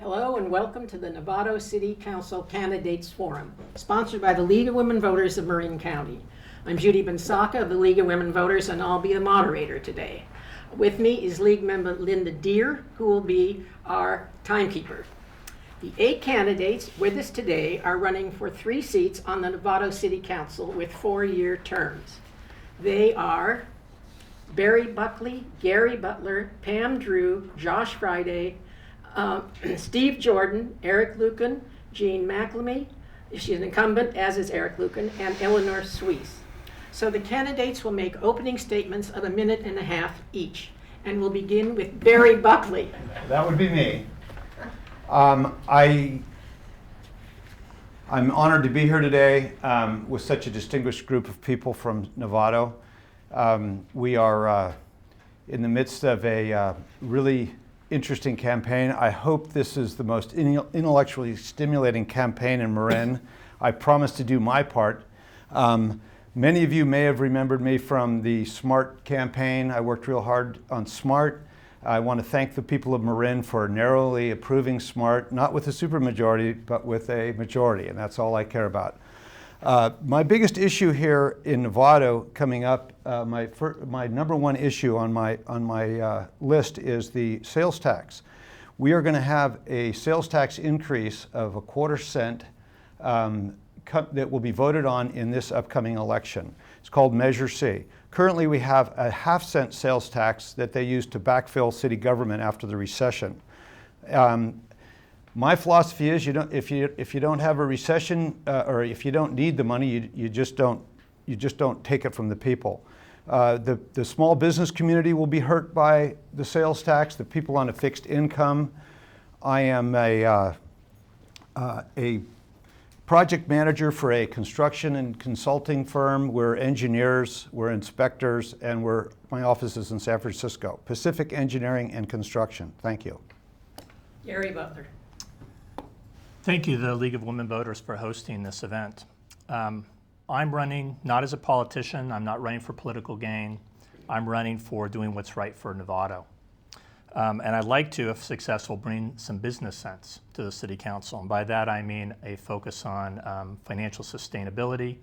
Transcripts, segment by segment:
Hello and welcome to the Novato City Council Candidates Forum, sponsored by the League of Women Voters of Marin County. I'm Judy Bensaka of the League of Women Voters, and I'll be the moderator today. With me is League member Linda Deere, who will be our timekeeper. The 8 candidates with us today are running for 3 seats on the Novato City Council with 4-year terms. They are Barry Buckley, Gary Butler, Pam Drew, Josh Friday, Steve Jordan, Eric Lucan, Jean McLamy, she's an incumbent, as is Eric Lucan, and Eleanor Suisse. So the candidates will make opening statements of 1.5 minutes each, and we'll begin with Barry Buckley. That would be me. I'm honored to be here today with such a distinguished group of people from Novato. We are in the midst of a really interesting campaign. I hope this is the most intellectually stimulating campaign in Marin. I promise to do my part. Many of you may have remembered me from the SMART campaign. I worked real hard on SMART. I want to thank the people of Marin for narrowly approving SMART, not with a supermajority, but with a majority, and that's all I care about. My biggest issue here in Novato coming up, my number one issue on my list is the sales tax. We are going to have a sales tax increase of 1/4 cent that will be voted on in this upcoming election. It's called Measure C. Currently, we have a 1/2 cent sales tax that they use to backfill city government after the recession. My philosophy is if you don't have a recession or if you don't need the money, you just don't take it from the people. The small business community will be hurt by the sales tax. The people on a fixed income. I am a project manager for a construction and consulting firm. We're engineers, we're inspectors, and my office is in San Francisco. Pacific Engineering and Construction. Thank you. Gary Butler. Thank you, the League of Women Voters, for hosting this event. I'm running not as a politician. I'm not running for political gain. I'm running for doing what's right for Novato. And I'd like to, if successful, bring some business sense to the City Council. And by that I mean a focus on financial sustainability,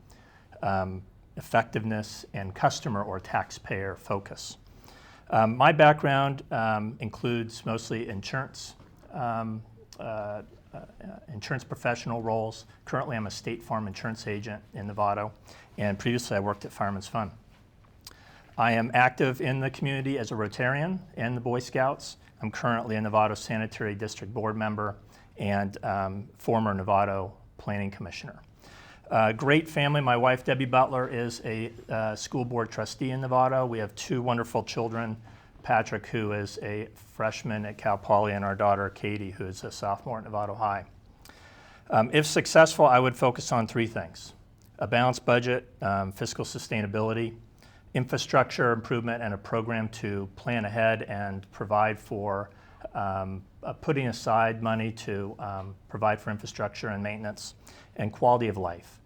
effectiveness, and customer or taxpayer focus. My background includes mostly insurance, insurance professional roles. Currently, I'm a State Farm insurance agent in Novato, and previously I worked at Fireman's Fund. I am active in the community as a Rotarian and the Boy Scouts. I'm currently a Novato Sanitary District Board member and former Novato Planning Commissioner. Great family. My wife, Debbie Butler, is a school board trustee in Novato. We have 2 wonderful children, Patrick, who is a freshman at Cal Poly, and our daughter, Katie, who is a sophomore at Novato High. If successful, I would focus on 3 things: a balanced budget, fiscal sustainability, infrastructure improvement, and a program to plan ahead and provide for putting aside money to provide for infrastructure and maintenance, and quality of life,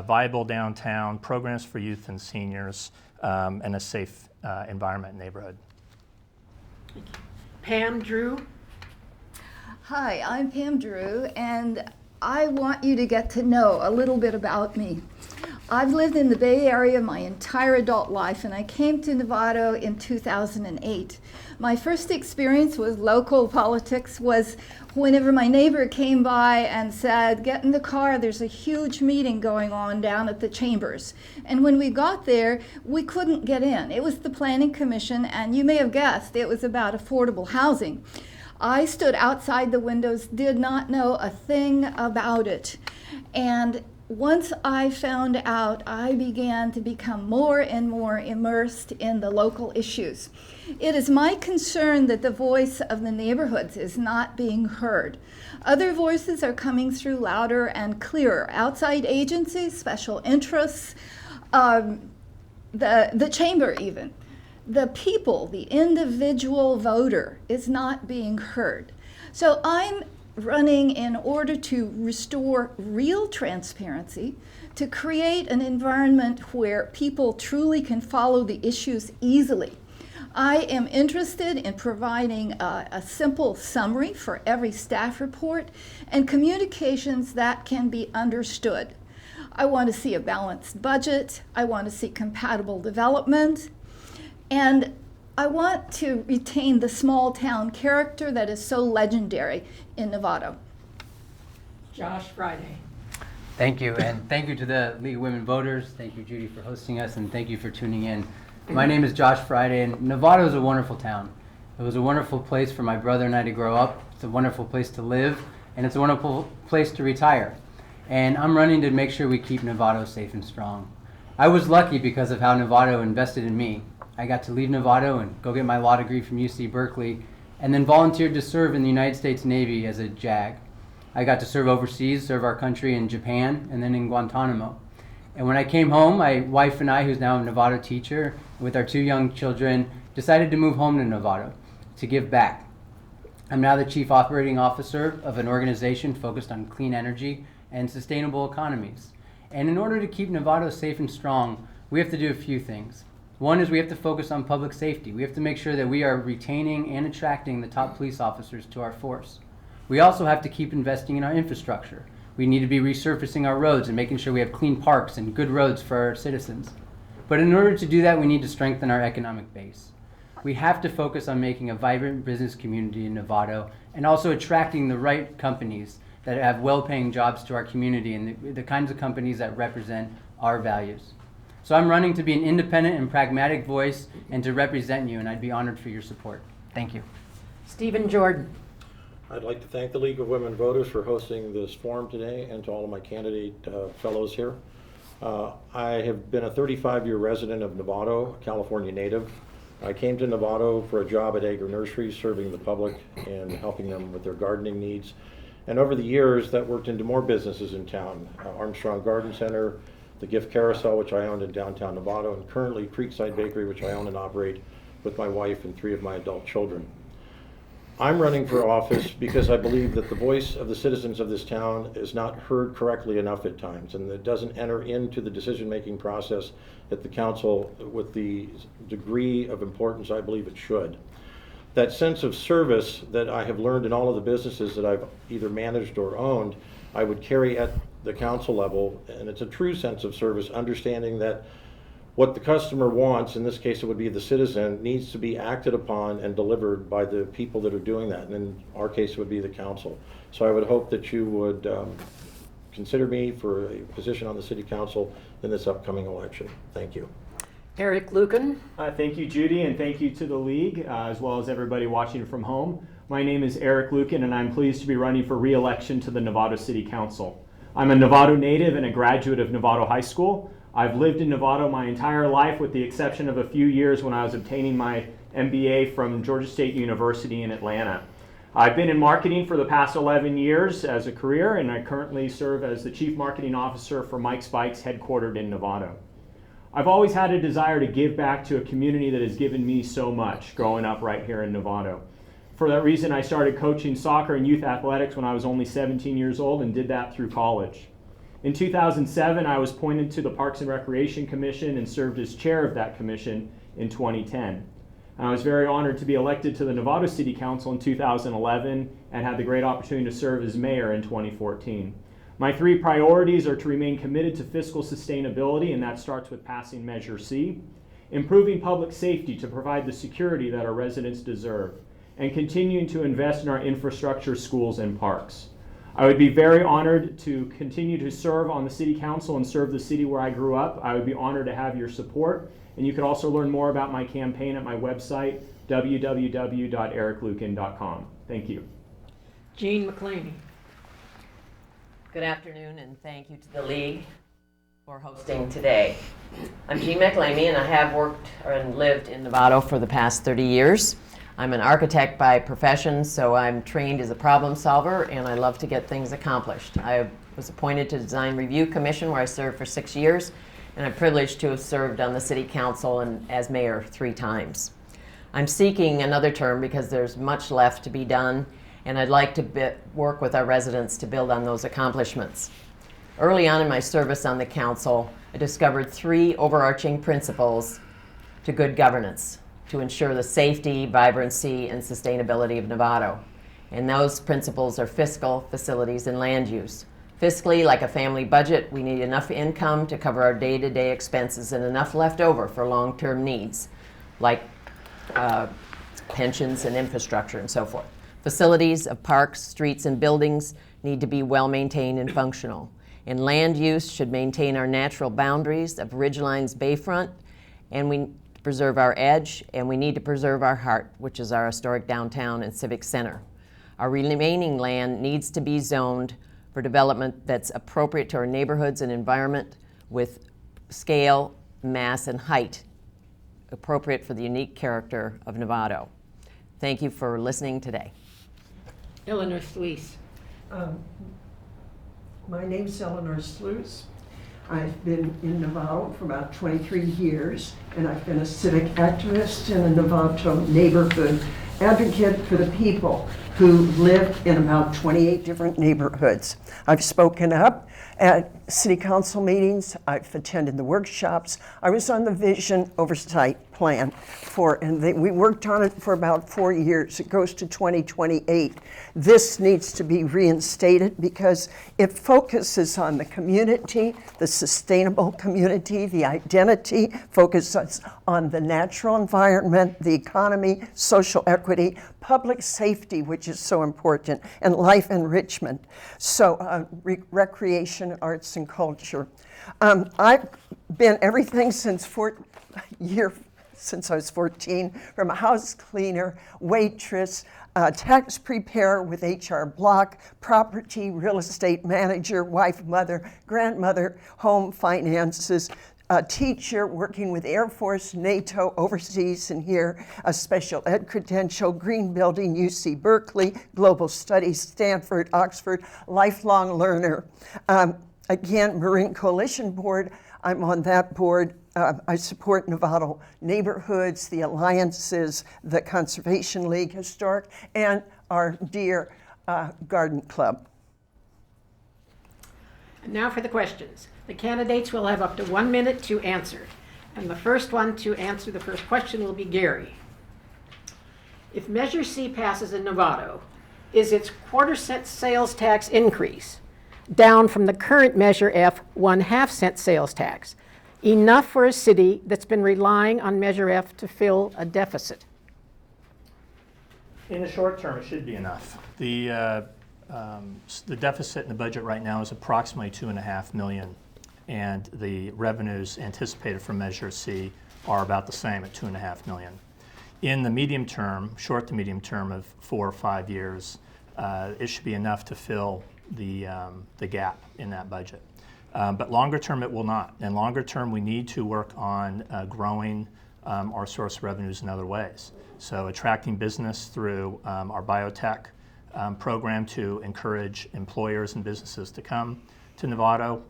viable downtown, programs for youth and seniors, and a safe environment and neighborhood. Thank you. Pam Drew. Hi, I'm Pam Drew, and I want you to get to know a little bit about me. I've lived in the Bay Area my entire adult life, and I came to Novato in 2008. My first experience with local politics was whenever my neighbor came by and said, "Get in the car, there's a huge meeting going on down at the chambers." And when we got there, we couldn't get in. It was the Planning Commission, and you may have guessed it was about affordable housing. I stood outside the windows, did not know a thing about it. And once I found out, I began to become more and more immersed in the local issues. It is my concern that the voice of the neighborhoods is not being heard. Other voices are coming through louder and clearer. Outside agencies, special interests, the chamber even. The people, the individual voter, is not being heard. So I'm running in order to restore real transparency, to create an environment where people truly can follow the issues easily. I am interested in providing a simple summary for every staff report and communications that can be understood. I want to see a balanced budget. I want to see compatible development. And I want to retain the small town character that is so legendary in Novato. Josh Friday. Thank you, and thank you to the League of Women Voters. Thank you, Judy, for hosting us, and thank you for tuning in. My name is Josh Friday, and Novato is a wonderful town. It was a wonderful place for my brother and I to grow up. It's a wonderful place to live, and it's a wonderful place to retire. And I'm running to make sure we keep Novato safe and strong. I was lucky because of how Novato invested in me. I got to leave Novato and go get my law degree from UC Berkeley, and then volunteered to serve in the United States Navy as a JAG. I got to serve overseas, serve our country in Japan, and then in Guantanamo. And when I came home, my wife and I, who's now a Novato teacher, with our 2 young children, decided to move home to Novato to give back. I'm now the Chief Operating Officer of an organization focused on clean energy and sustainable economies. And in order to keep Novato safe and strong, we have to do a few things. One is we have to focus on public safety. We have to make sure that we are retaining and attracting the top police officers to our force. We also have to keep investing in our infrastructure. We need to be resurfacing our roads and making sure we have clean parks and good roads for our citizens. But in order to do that, we need to strengthen our economic base. We have to focus on making a vibrant business community in Novato and also attracting the right companies that have well-paying jobs to our community and the kinds of companies that represent our values. So I'm running to be an independent and pragmatic voice and to represent you, and I'd be honored for your support. Thank you. Stephen Jordan. I'd like to thank the League of Women Voters for hosting this forum today, and to all of my candidate fellows here. I have been a 35-year resident of Novato, California native. I came to Novato for a job at Agri Nurseries, serving the public and helping them with their gardening needs. And over the years, that worked into more businesses in town. Armstrong Garden Center, the Gift Carousel, which I owned in downtown Novato, and currently Creekside Bakery, which I own and operate with my wife and 3 of my adult children. I'm running for office because I believe that the voice of the citizens of this town is not heard correctly enough at times, and it doesn't enter into the decision-making process at the council with the degree of importance I believe it should. That sense of service that I have learned in all of the businesses that I've either managed or owned, I would carry at the council level, and it's a true sense of service, understanding that what the customer wants, in this case it would be the citizen, needs to be acted upon and delivered by the people that are doing that, and in our case it would be the council. So I would hope that you would consider me for a position on the city council in this upcoming election. Thank you. Eric Lucan. Thank you, Judy, and thank you to the League, as well as everybody watching from home. My name is Eric Lucan, and I'm pleased to be running for re-election to the Novato City Council. I'm a Novato native and a graduate of Novato High School. I've lived in Novato my entire life, with the exception of a few years when I was obtaining my MBA from Georgia State University in Atlanta. I've been in marketing for the past 11 years as a career, and I currently serve as the Chief Marketing Officer for Mike's Bikes, headquartered in Novato. I've always had a desire to give back to a community that has given me so much growing up right here in Novato. For that reason, I started coaching soccer and youth athletics when I was only 17 years old and did that through college. In 2007, I was appointed to the Parks and Recreation Commission and served as chair of that commission in 2010. I was very honored to be elected to the Novato City Council in 2011 and had the great opportunity to serve as mayor in 2014. My 3 priorities are to remain committed to fiscal sustainability, and that starts with passing Measure C, improving public safety to provide the security that our residents deserve, and continuing to invest in our infrastructure, schools, and parks. I would be very honored to continue to serve on the City Council and serve the city where I grew up. I would be honored to have your support, and you can also learn more about my campaign at my website, www.ericlucan.com. Thank you. Jean McClaney. Good afternoon, and thank you to the League for hosting today. I'm Jean McClamey, and I have worked and lived in Novato for the past 30 years. I'm an architect by profession, so I'm trained as a problem solver, and I love to get things accomplished. I was appointed to the Design Review Commission, where I served for 6 years, and I'm privileged to have served on the City Council and as mayor 3 times. I'm seeking another term because there's much left to be done, and I'd like to work with our residents to build on those accomplishments. Early on in my service on the council, I discovered 3 overarching principles to good governance. to ensure the safety, vibrancy, and sustainability of Novato. And those principles are fiscal, facilities, and land use. Fiscally, like a family budget, we need enough income to cover our day-to-day expenses and enough left over for long-term needs, like pensions and infrastructure and so forth. Facilities of parks, streets, and buildings need to be well-maintained and functional. And land use should maintain our natural boundaries of ridgelines bayfront, and we preserve our edge, and we need to preserve our heart, which is our historic downtown and civic center. Our remaining land needs to be zoned for development that's appropriate to our neighborhoods and environment with scale, mass, and height appropriate for the unique character of Novato. Thank you for listening today. Eleanor Sluice. My name's Eleanor Sluice. I've been in Novato for about 23 years, and I've been a civic activist and a Novato neighborhood advocate for the people who live in about 28 different neighborhoods. I've spoken up at city council meetings. I've attended the workshops. I was on the vision oversight plan we worked on it for about 4 years. It goes to 2028. This needs to be reinstated because it focuses on the community, the sustainable community, the identity, focuses on the natural environment, the economy, social equity, public safety, which is so important, and life enrichment. So recreation, arts, and culture. I've been everything since I was 14, from a house cleaner, waitress, tax preparer with HR Block, property, real estate manager, wife, mother, grandmother, home finances, a teacher working with Air Force, NATO, overseas and here, a special ed credential, Green Building, UC Berkeley, Global Studies, Stanford, Oxford, lifelong learner. Again, Marin Coalition Board, I'm on that board. I support Novato neighborhoods, the alliances, the Conservation League, Historic, and our dear Garden Club. And now for the questions. The candidates will have up to 1 minute to answer. And the first one to answer the first question will be Gary. If Measure C passes in Novato, is its quarter-cent sales tax increase, down from the current Measure F 1/2 cent sales tax, enough for a city that's been relying on Measure F to fill a deficit? In the short term, it should be enough. The deficit in the budget right now is approximately $2.5 million, and the revenues anticipated from Measure C are about the same at $2.5 million. In the medium term, short to medium term of 4 or 5 years, it should be enough to fill the gap in that budget. But longer term, it will not. And longer term, we need to work on growing our source of revenues in other ways. So attracting business through our biotech program to encourage employers and businesses to come to Novato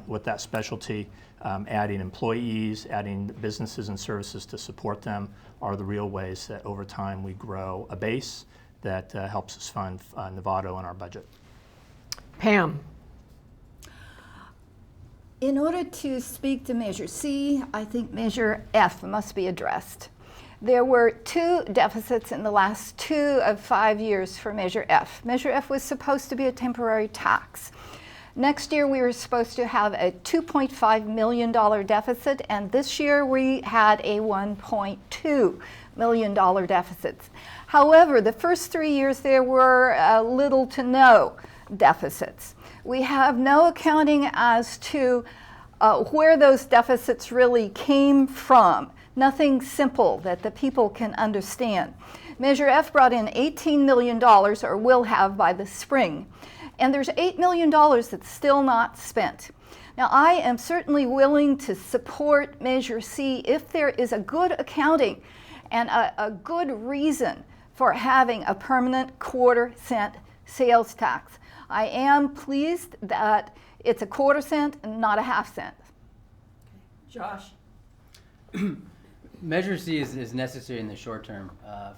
with that specialty, adding employees, adding businesses and services to support them are the real ways that over time we grow a base that helps us fund Novato in our budget. Pam. In order to speak to Measure C, I think Measure F must be addressed. There were 2 deficits in the last 2 of 5 years for Measure F. Measure F was supposed to be a temporary tax. Next year we were supposed to have a $2.5 million deficit, and this year we had a $1.2 million deficit. However, the first 3 years there were little to no deficits. We have no accounting as to where those deficits really came from. Nothing simple that the people can understand. Measure F brought in $18 million, or will have by the spring, and there's $8 million that's still not spent. Now, I am certainly willing to support Measure C if there is a good accounting and a good reason for having a permanent quarter-cent sales tax. I am pleased that it's a quarter-cent and not a half-cent. Josh. Measure C is necessary in the short term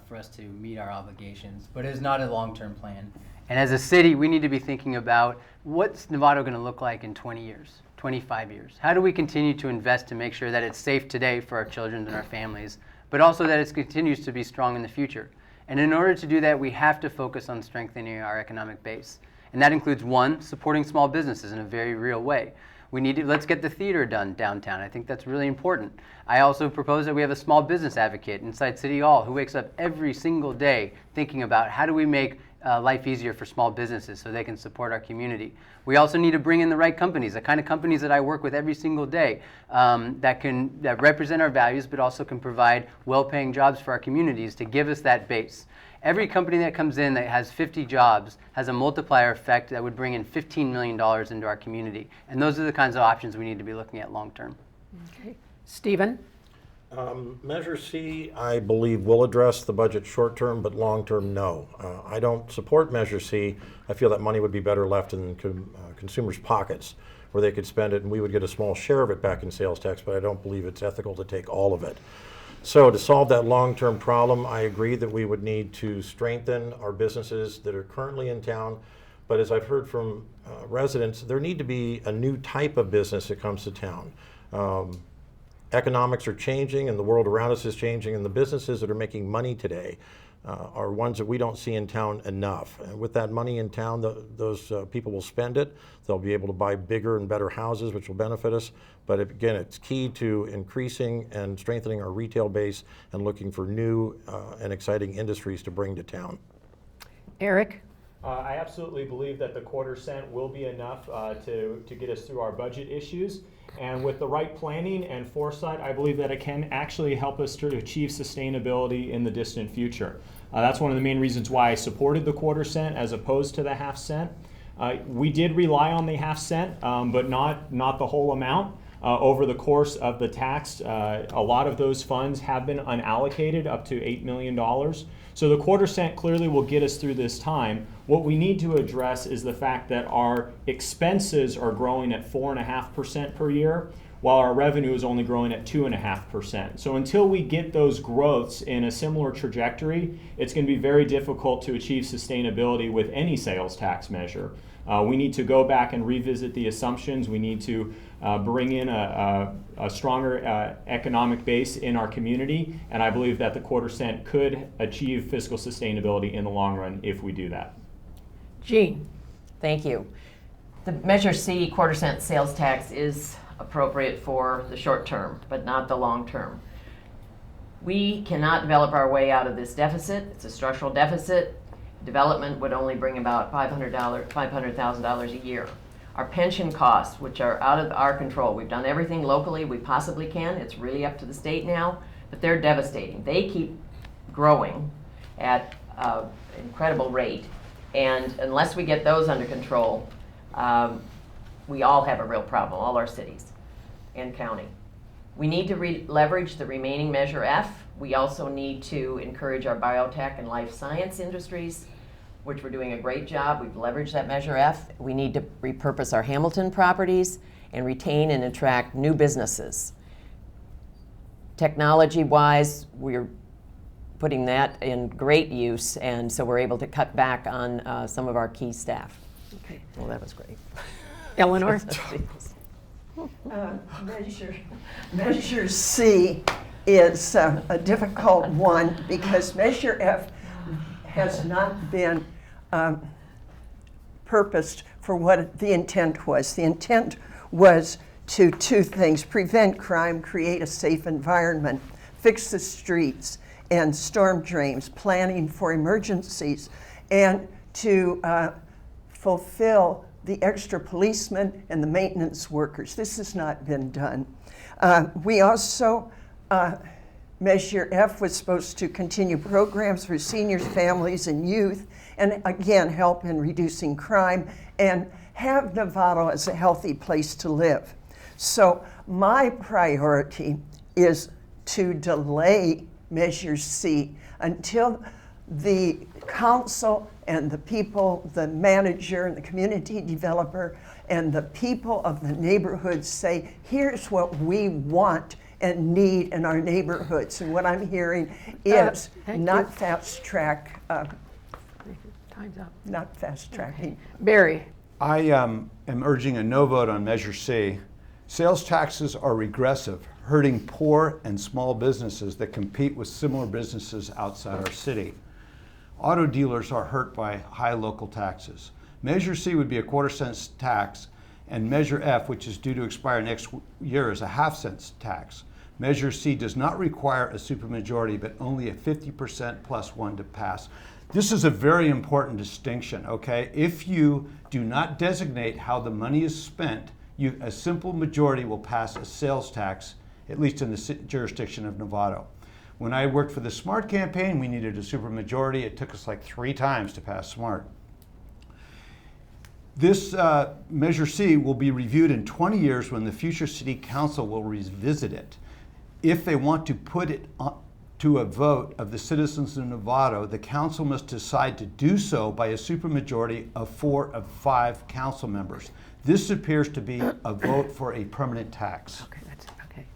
for us to meet our obligations, but it is not a long-term plan. And as a city, we need to be thinking about what's Novato going to look like in 20 years, 25 years? How do we continue to invest to make sure that it's safe today for our children and our families, but also that it continues to be strong in the future. And in order to do that, we have to focus on strengthening our economic base. And that includes, one, supporting small businesses in a very real way. Let's get the theater done downtown. I think that's really important. I also propose that we have a small business advocate inside City Hall who wakes up every single day thinking about how do we make life easier for small businesses so they can support our community. We also need to bring in the right companies, the kind of companies that I work with every single day that represent our values but also can provide well-paying jobs for our communities to give us that base. Every company that comes in that has 50 jobs has a multiplier effect that would bring in $15 million into our community. And those are the kinds of options we need to be looking at long term. Okay. Stephen? Measure C, I believe, will address the budget short term, but long term, no. I don't support Measure C. I feel that money would be better left in consumers' pockets where they could spend it and we would get a small share of it back in sales tax, but I don't believe it's ethical to take all of it. So to solve that long-term problem, I agree that we would need to strengthen our businesses that are currently in town. But as I've heard from residents, there need to be a new type of business that comes to town. Economics are changing and the world around us is changing, and the businesses that are making money today are ones that we don't see in town enough. And with that money in town, those people will spend it. They'll be able to buy bigger and better houses, which will benefit us. But again, it's key to increasing and strengthening our retail base and looking for new and exciting industries to bring to town. Eric? I absolutely believe that the $0.25 will be enough to get us through our budget issues. And with the right planning and foresight, I believe that it can actually help us to achieve sustainability in the distant future. That's one of the main reasons why I supported the $0.25 as opposed to the ½ cent. We did rely on the ½ cent, but not the whole amount. Over the course of the tax, a lot of those funds have been unallocated, up to $8 million. So the $0.25 clearly will get us through this time. What we need to address is the fact that our expenses are growing at 4.5% per year, while our revenue is only growing at 2.5%. So until we get those growths in a similar trajectory, it's going to be very difficult to achieve sustainability with any sales tax measure. We need to go back and revisit the assumptions. We need to bring in a stronger economic base in our community, and I believe that the $0.25 could achieve fiscal sustainability in the long run if we do that. Jean? Thank you. The Measure C $0.25 sales tax is appropriate for the short term, but not the long term. We cannot develop our way out of this deficit. It's a structural deficit. Development would only bring about $500,000 a year. Our pension costs, which are out of our control, we've done everything locally we possibly can. It's really up to the state now, but they're devastating. They keep growing at an incredible rate, and unless we get those under control, we all have a real problem, all our cities and county. We need to leverage the remaining Measure F. We also need to encourage our biotech and life science industries, which we're doing a great job. We've leveraged that Measure F. We need to repurpose our Hamilton properties and retain and attract new businesses. Technology-wise, we're putting that in great use, and so we're able to cut back on some of our key staff. Okay. Well, that was great. Eleanor? Measure C is a difficult one because Measure F has not been purposed for what the intent was. The intent was to two things: prevent crime, create a safe environment, fix the streets and storm drains, planning for emergencies, and to fulfill the extra policemen and the maintenance workers. This has not been done. We also, Measure F was supposed to continue programs for seniors, families, and youth, and again, help in reducing crime and have Novato as a healthy place to live. So my priority is to delay Measure C until the council and the people, the manager and the community developer and the people of the neighborhood say, here's what we want and need in our neighborhoods. And what I'm hearing is not fast track, Time's up. not fast tracking. Okay. Barry? I am urging a no vote on Measure C. Sales taxes are regressive, hurting poor and small businesses that compete with similar businesses outside our city. Auto dealers are hurt by high local taxes. Measure C would be a 1/4 cent tax, and Measure F, which is due to expire next year, is a 1/2 cent tax. Measure C does not require a supermajority, but only a 50% plus 1 to pass. This is a very important distinction, okay? If you do not designate how the money is spent, a simple majority will pass a sales tax, at least in the jurisdiction of Novato. When I worked for the SMART campaign, we needed a supermajority. It took us like 3 times to pass SMART. This Measure C will be reviewed in 20 years when the future City Council will revisit it. If they want to put it to a vote of the citizens of Novato, the council must decide to do so by a supermajority of 4 of 5 council members. This appears to be a vote for a permanent tax. Okay, that's okay.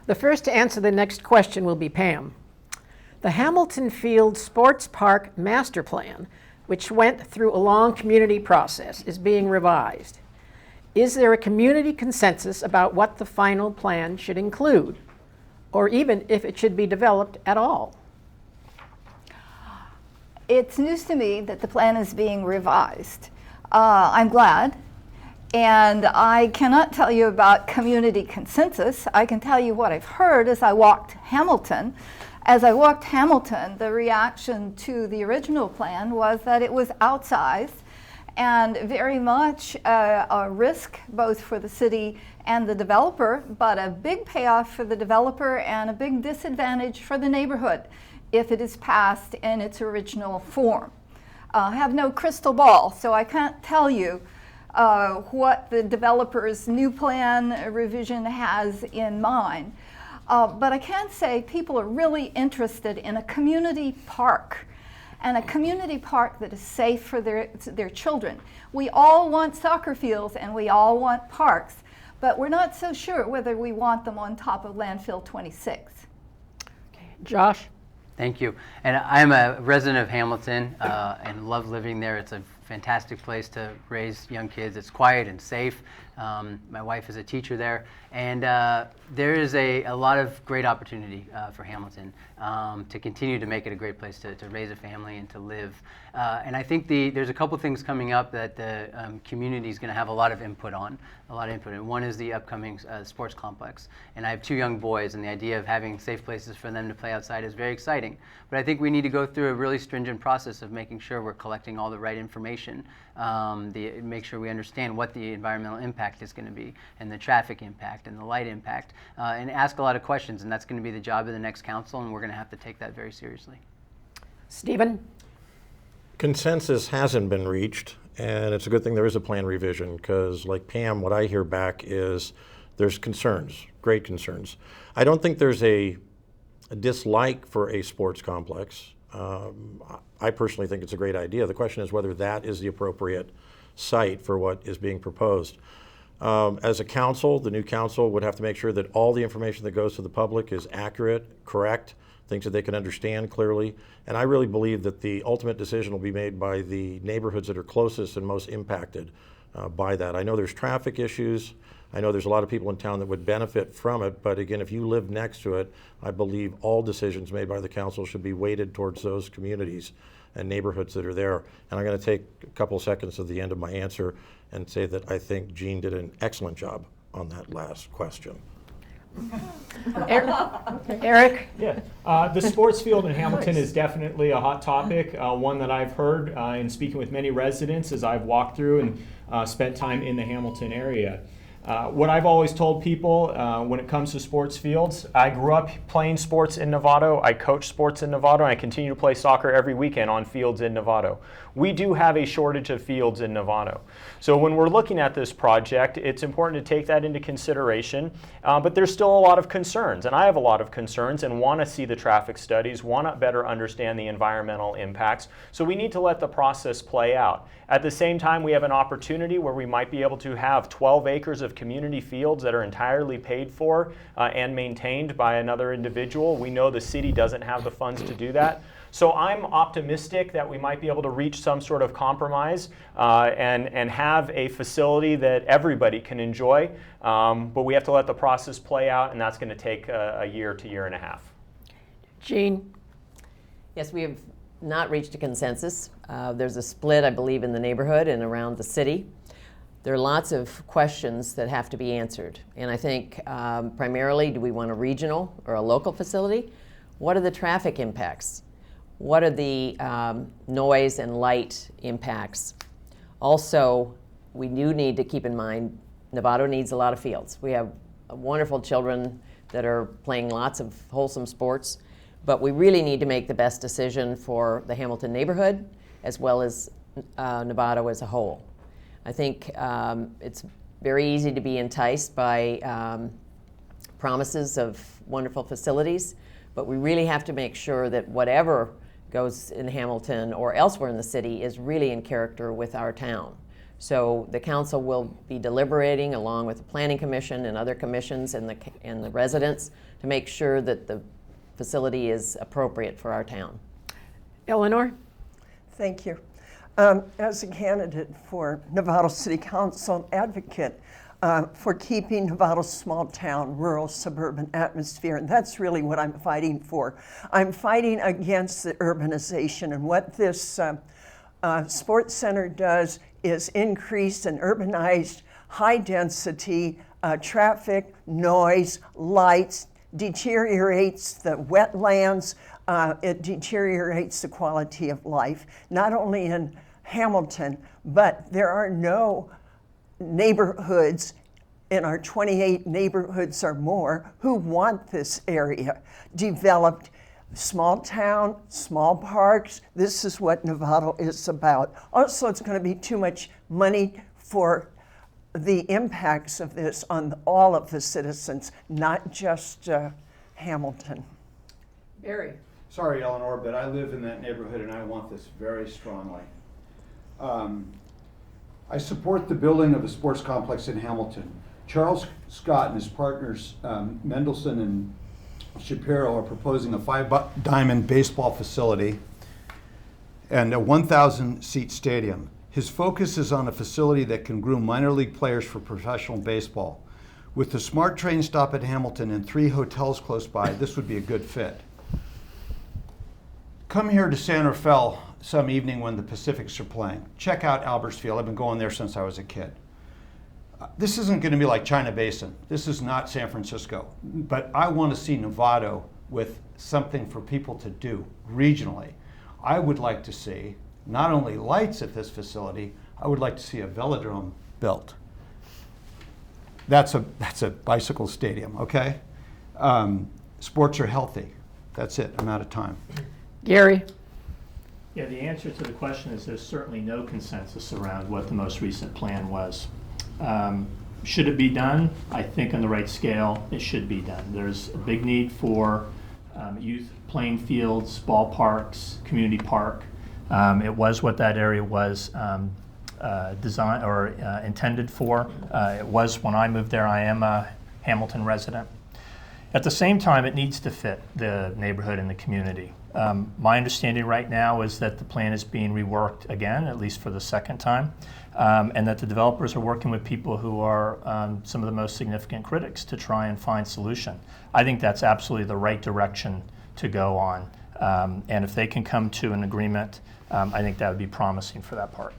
The first to answer the next question will be Pam. The Hamilton Field Sports Park Master Plan, which went through a long community process, is being revised. Is there a community consensus about what the final plan should include, or even if it should be developed at all? It's news to me that the plan is being revised. I'm glad. And I cannot tell you about community consensus. I can tell you what I've heard as I walked Hamilton. As I walked Hamilton, the reaction to the original plan was that it was outsized and very much a risk both for the city and the developer, but a big payoff for the developer and a big disadvantage for the neighborhood if it is passed in its original form. I have no crystal ball, so I can't tell you what the developer's new plan revision has in mind. But I can say people are really interested in a community park, and a community park that is safe for their children. We all want soccer fields and we all want parks, but we're not so sure whether we want them on top of landfill 26. Okay. Josh? Thank you. And I'm a resident of Hamilton and love living there. It's a fantastic place to raise young kids. It's quiet and safe. My wife is a teacher there, and there is a lot of great opportunity for Hamilton to continue to make it a great place to raise a family and to live. And I think there's a couple things coming up that the community is going to have a lot of input on. And one is the upcoming sports complex. And I have 2 young boys, and the idea of having safe places for them to play outside is very exciting. But I think we need to go through a really stringent process of making sure we're collecting all the right information, make sure we understand what the environmental impact is going to be, and the traffic impact, and the light impact, and ask a lot of questions. And that's going to be the job of the next council, and we're going to have to take that very seriously. Stephen? Consensus hasn't been reached, and it's a good thing there is a plan revision, because like Pam, what I hear back is there's concerns, great concerns. I don't think there's a dislike for a sports complex. I personally think it's a great idea. The question is whether that is the appropriate site for what is being proposed. As a council, the new council would have to make sure that all the information that goes to the public is accurate, correct, things that they can understand clearly. And I really believe that the ultimate decision will be made by the neighborhoods that are closest and most impacted by that. I know there's traffic issues. I know there's a lot of people in town that would benefit from it, but again, if you live next to it, I believe all decisions made by the council should be weighted towards those communities and neighborhoods that are there. And I'm going to take a couple of seconds at the end of my answer and say that I think Jean did an excellent job on that last question. Eric? Yeah, the sports field in Hamilton is definitely a hot topic, one that I've heard in speaking with many residents as I've walked through and spent time in the Hamilton area. What I've always told people when it comes to sports fields, I grew up playing sports in Novato, I coach sports in Novato, and I continue to play soccer every weekend on fields in Novato. We do have a shortage of fields in Novato. So when we're looking at this project, it's important to take that into consideration, but there's still a lot of concerns, and I have a lot of concerns and want to see the traffic studies, want to better understand the environmental impacts, so we need to let the process play out. At the same time, we have an opportunity where we might be able to have 12 acres of of community fields that are entirely paid for and maintained by another individual. We know the city doesn't have the funds to do that. So I'm optimistic that we might be able to reach some sort of compromise and have a facility that everybody can enjoy. But we have to let the process play out, and that's going to take a year to year and a half. Jean? Yes, we have not reached a consensus. There's a split, I believe, in the neighborhood and around the city. There are lots of questions that have to be answered. And I think primarily, do we want a regional or a local facility? What are the traffic impacts? What are the noise and light impacts? Also, we do need to keep in mind, Novato needs a lot of fields. We have wonderful children that are playing lots of wholesome sports, but we really need to make the best decision for the Hamilton neighborhood as well as Novato as a whole. I think it's very easy to be enticed by promises of wonderful facilities, but we really have to make sure that whatever goes in Hamilton or elsewhere in the city is really in character with our town. So the council will be deliberating along with the Planning Commission and other commissions and the residents to make sure that the facility is appropriate for our town. Eleanor? Thank you. As a candidate for Novato City Council advocate for keeping Novato's small town, rural, suburban atmosphere, and that's really what I'm fighting for. I'm fighting against the urbanization, and what this sports center does is increase an urbanized, high-density traffic, noise, lights, deteriorates the wetlands, it deteriorates the quality of life, not only in Hamilton, but there are no neighborhoods in our 28 neighborhoods or more who want this area developed. Small town, small parks, this is what Novato is about. Also, it's going to be too much money for the impacts of this on all of the citizens, not just Hamilton. Barry? Sorry, Eleanor, but I live in that neighborhood and I want this very strongly. I support the building of a sports complex in Hamilton. Charles Scott and his partners, Mendelson and Shapiro, are proposing a 5-diamond baseball facility and a 1,000-seat stadium. His focus is on a facility that can groom minor league players for professional baseball. With the SMART train stop at Hamilton and 3 hotels close by, this would be a good fit. Come here to San Rafael some evening when the Pacifics are playing. Check out Alberts Field. I've been going there since I was a kid. This isn't going to be like China Basin. This is not San Francisco. But I want to see Novato with something for people to do regionally. I would like to see not only lights at this facility, I would like to see a velodrome built. That's a bicycle stadium, okay? Sports are healthy. That's it. I'm out of time. Gary? Yeah, the answer to the question is there's certainly no consensus around what the most recent plan was. Should it be done? I think on the right scale, it should be done. There's a big need for youth playing fields, ballparks, community park. It was what that area was designed or intended for. It was when I moved there. I am a Hamilton resident. At the same time, it needs to fit the neighborhood and the community. My understanding right now is that the plan is being reworked again, at least for the second time, and that the developers are working with people who are some of the most significant critics to try and find solution. I think that's absolutely the right direction to go on, and if they can come to an agreement, I think that would be promising for that park.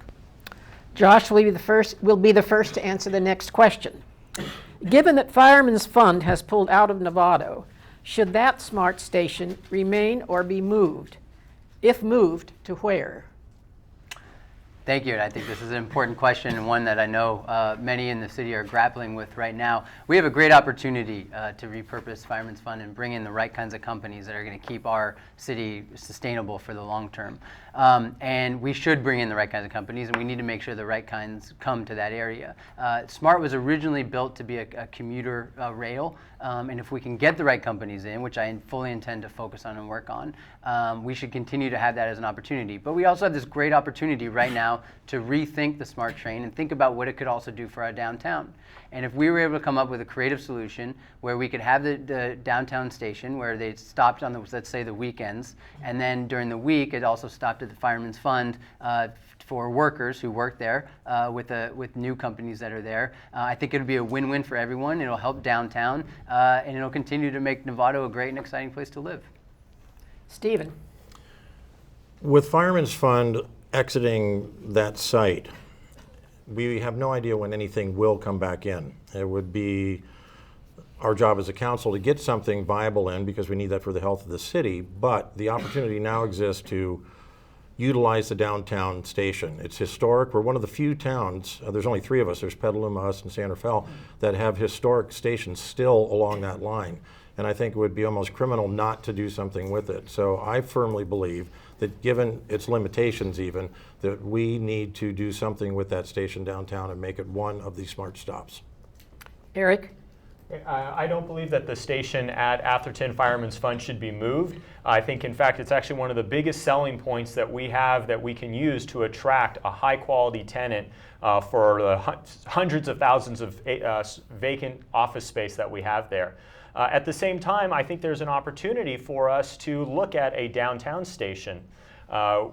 Josh will be the first to answer the next question. Given that Fireman's Fund has pulled out of Novato, should that SMART station remain or be moved? If moved, to where? Thank you, and I think this is an important question and one that I know many in the city are grappling with right now. We have a great opportunity to repurpose Fireman's Fund and bring in the right kinds of companies that are going to keep our city sustainable for the long term. And we should bring in the right kinds of companies, and we need to make sure the right kinds come to that area. SMART was originally built to be a commuter rail. And if we can get the right companies in, which I fully intend to focus on and work on, we should continue to have that as an opportunity. But we also have this great opportunity right now to rethink the SMART train and think about what it could also do for our downtown. And if we were able to come up with a creative solution where we could have the downtown station where they stopped on the, let's say, the weekends, and then during the week it also stopped at the Fireman's Fund for workers who work there with new companies that are there. I think it'll be a win-win for everyone. It'll help downtown, and it'll continue to make Novato a great and exciting place to live. Stephen. With Fireman's Fund exiting that site, we have no idea when anything will come back in. It would be our job as a council to get something viable in because we need that for the health of the city, but the opportunity now exists to utilize the downtown station. It's historic. We're one of the few towns, there's only 3 of us, there's Petaluma, us, and San Rafael, that have historic stations still along that line. And I think it would be almost criminal not to do something with it. So I firmly believe that given its limitations even, that we need to do something with that station downtown and make it one of the SMART stops. Eric. I don't believe that the station at Atherton Fireman's Fund should be moved. I think, in fact, it's actually one of the biggest selling points that we have that we can use to attract a high-quality tenant for the hundreds of thousands of vacant office space that we have there. At the same time, I think there's an opportunity for us to look at a downtown station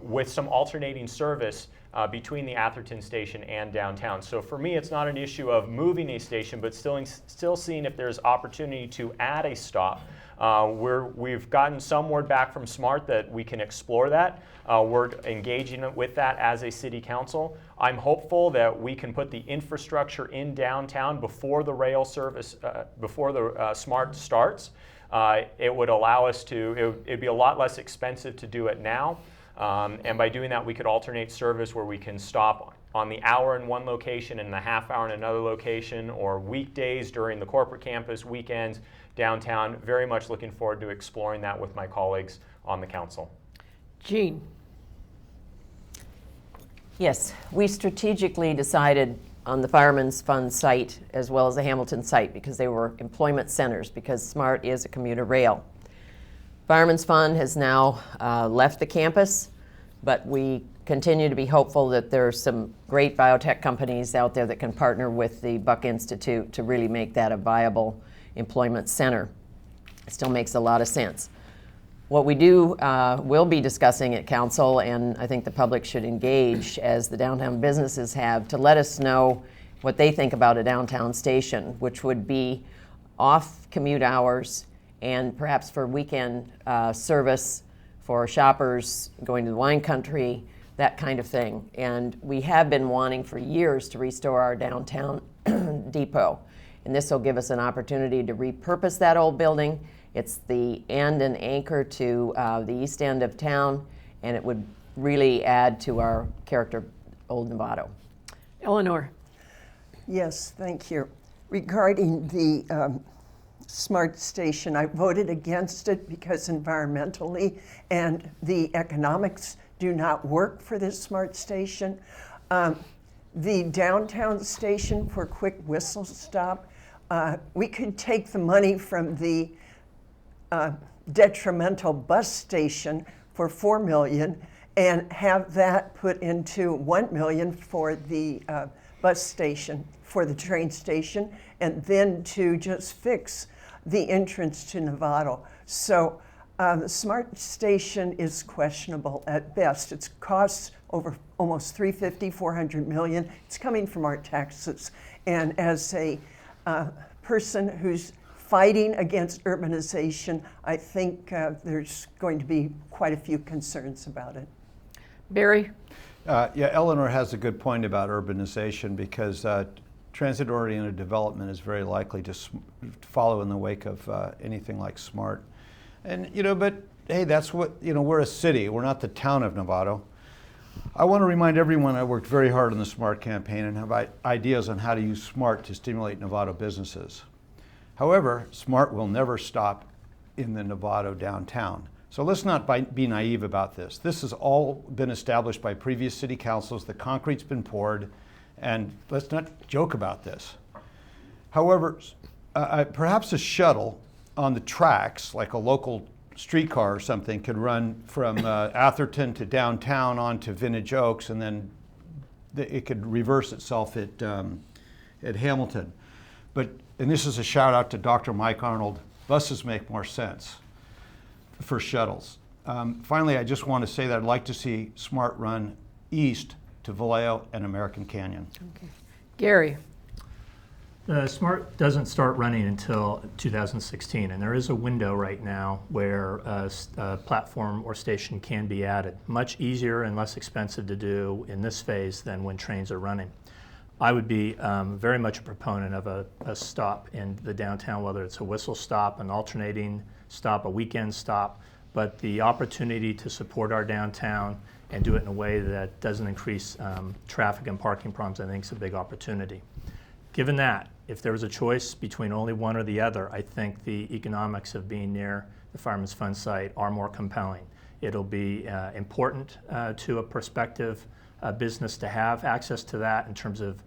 with some alternating service between the Atherton station and downtown. So for me, it's not an issue of moving a station, but still seeing if there's opportunity to add a stop. We've gotten some word back from SMART that we can explore that. We're engaging with that as a city council. I'm hopeful that we can put the infrastructure in downtown before the rail service, before the SMART starts. It would allow us to, it'd be a lot less expensive to do it now. And by doing that, we could alternate service where we can stop on the hour in one location and the half hour in another location, or weekdays during the corporate campus, weekends, downtown. Very much looking forward to exploring that with my colleagues on the council. Jean. Yes, we strategically decided on the Fireman's Fund site as well as the Hamilton site because they were employment centers, because SMART is a commuter rail. Fireman's Fund has now left the campus, but we continue to be hopeful that there are some great biotech companies out there that can partner with the Buck Institute to really make that a viable employment center. It still makes a lot of sense. What we will be discussing at council, and I think the public should engage as the downtown businesses have, to let us know what they think about a downtown station, which would be off commute hours and perhaps for weekend service for shoppers going to the wine country, that kind of thing. And we have been wanting for years to restore our downtown depot. And this will give us an opportunity to repurpose that old building. It's the end and anchor to the east end of town, and it would really add to our character of Old Novato. Eleanor. Yes, thank you. Regarding the SMART station, I voted against it because environmentally and the economics do not work for this SMART station. The downtown station for quick whistle stop, we could take the money from the detrimental bus station for $4 million and have that put into $1 million for the bus station, for the train station, and then to just fix the entrance to Novato. So the SMART station is questionable at best. It costs over almost $400 million. It's coming from our taxes. And as a person who's fighting against urbanization, I think there's going to be quite a few concerns about it. Barry. Yeah, Eleanor has a good point about urbanization, because transit-oriented development is very likely to follow in the wake of anything like SMART. And, but hey, that's what, we're a city. We're not the town of Novato. I want to remind everyone I worked very hard on the SMART campaign and have ideas on how to use SMART to stimulate Novato businesses. However, SMART will never stop in the Novato downtown. So let's not be naive about this. This has all been established by previous city councils. The concrete's been poured, and let's not joke about this. However, perhaps a shuttle on the tracks, like a local streetcar or something, could run from Atherton to downtown onto Vintage Oaks, and then it could reverse itself at Hamilton. And this is a shout out to Dr. Mike Arnold, buses make more sense for shuttles. Finally, I just want to say that I'd like to see SMART run east to Vallejo and American Canyon. Okay. Gary. SMART doesn't start running until 2016, and there is a window right now where a platform or station can be added. Much easier and less expensive to do in this phase than when trains are running. I would be very much a proponent of a stop in the downtown, whether it's a whistle stop, an alternating stop, a weekend stop, but the opportunity to support our downtown and do it in a way that doesn't increase traffic and parking problems, I think is a big opportunity. Given that, if there was a choice between only one or the other, I think the economics of being near the Fireman's Fund site are more compelling. It'll be important to a prospective business to have access to that in terms of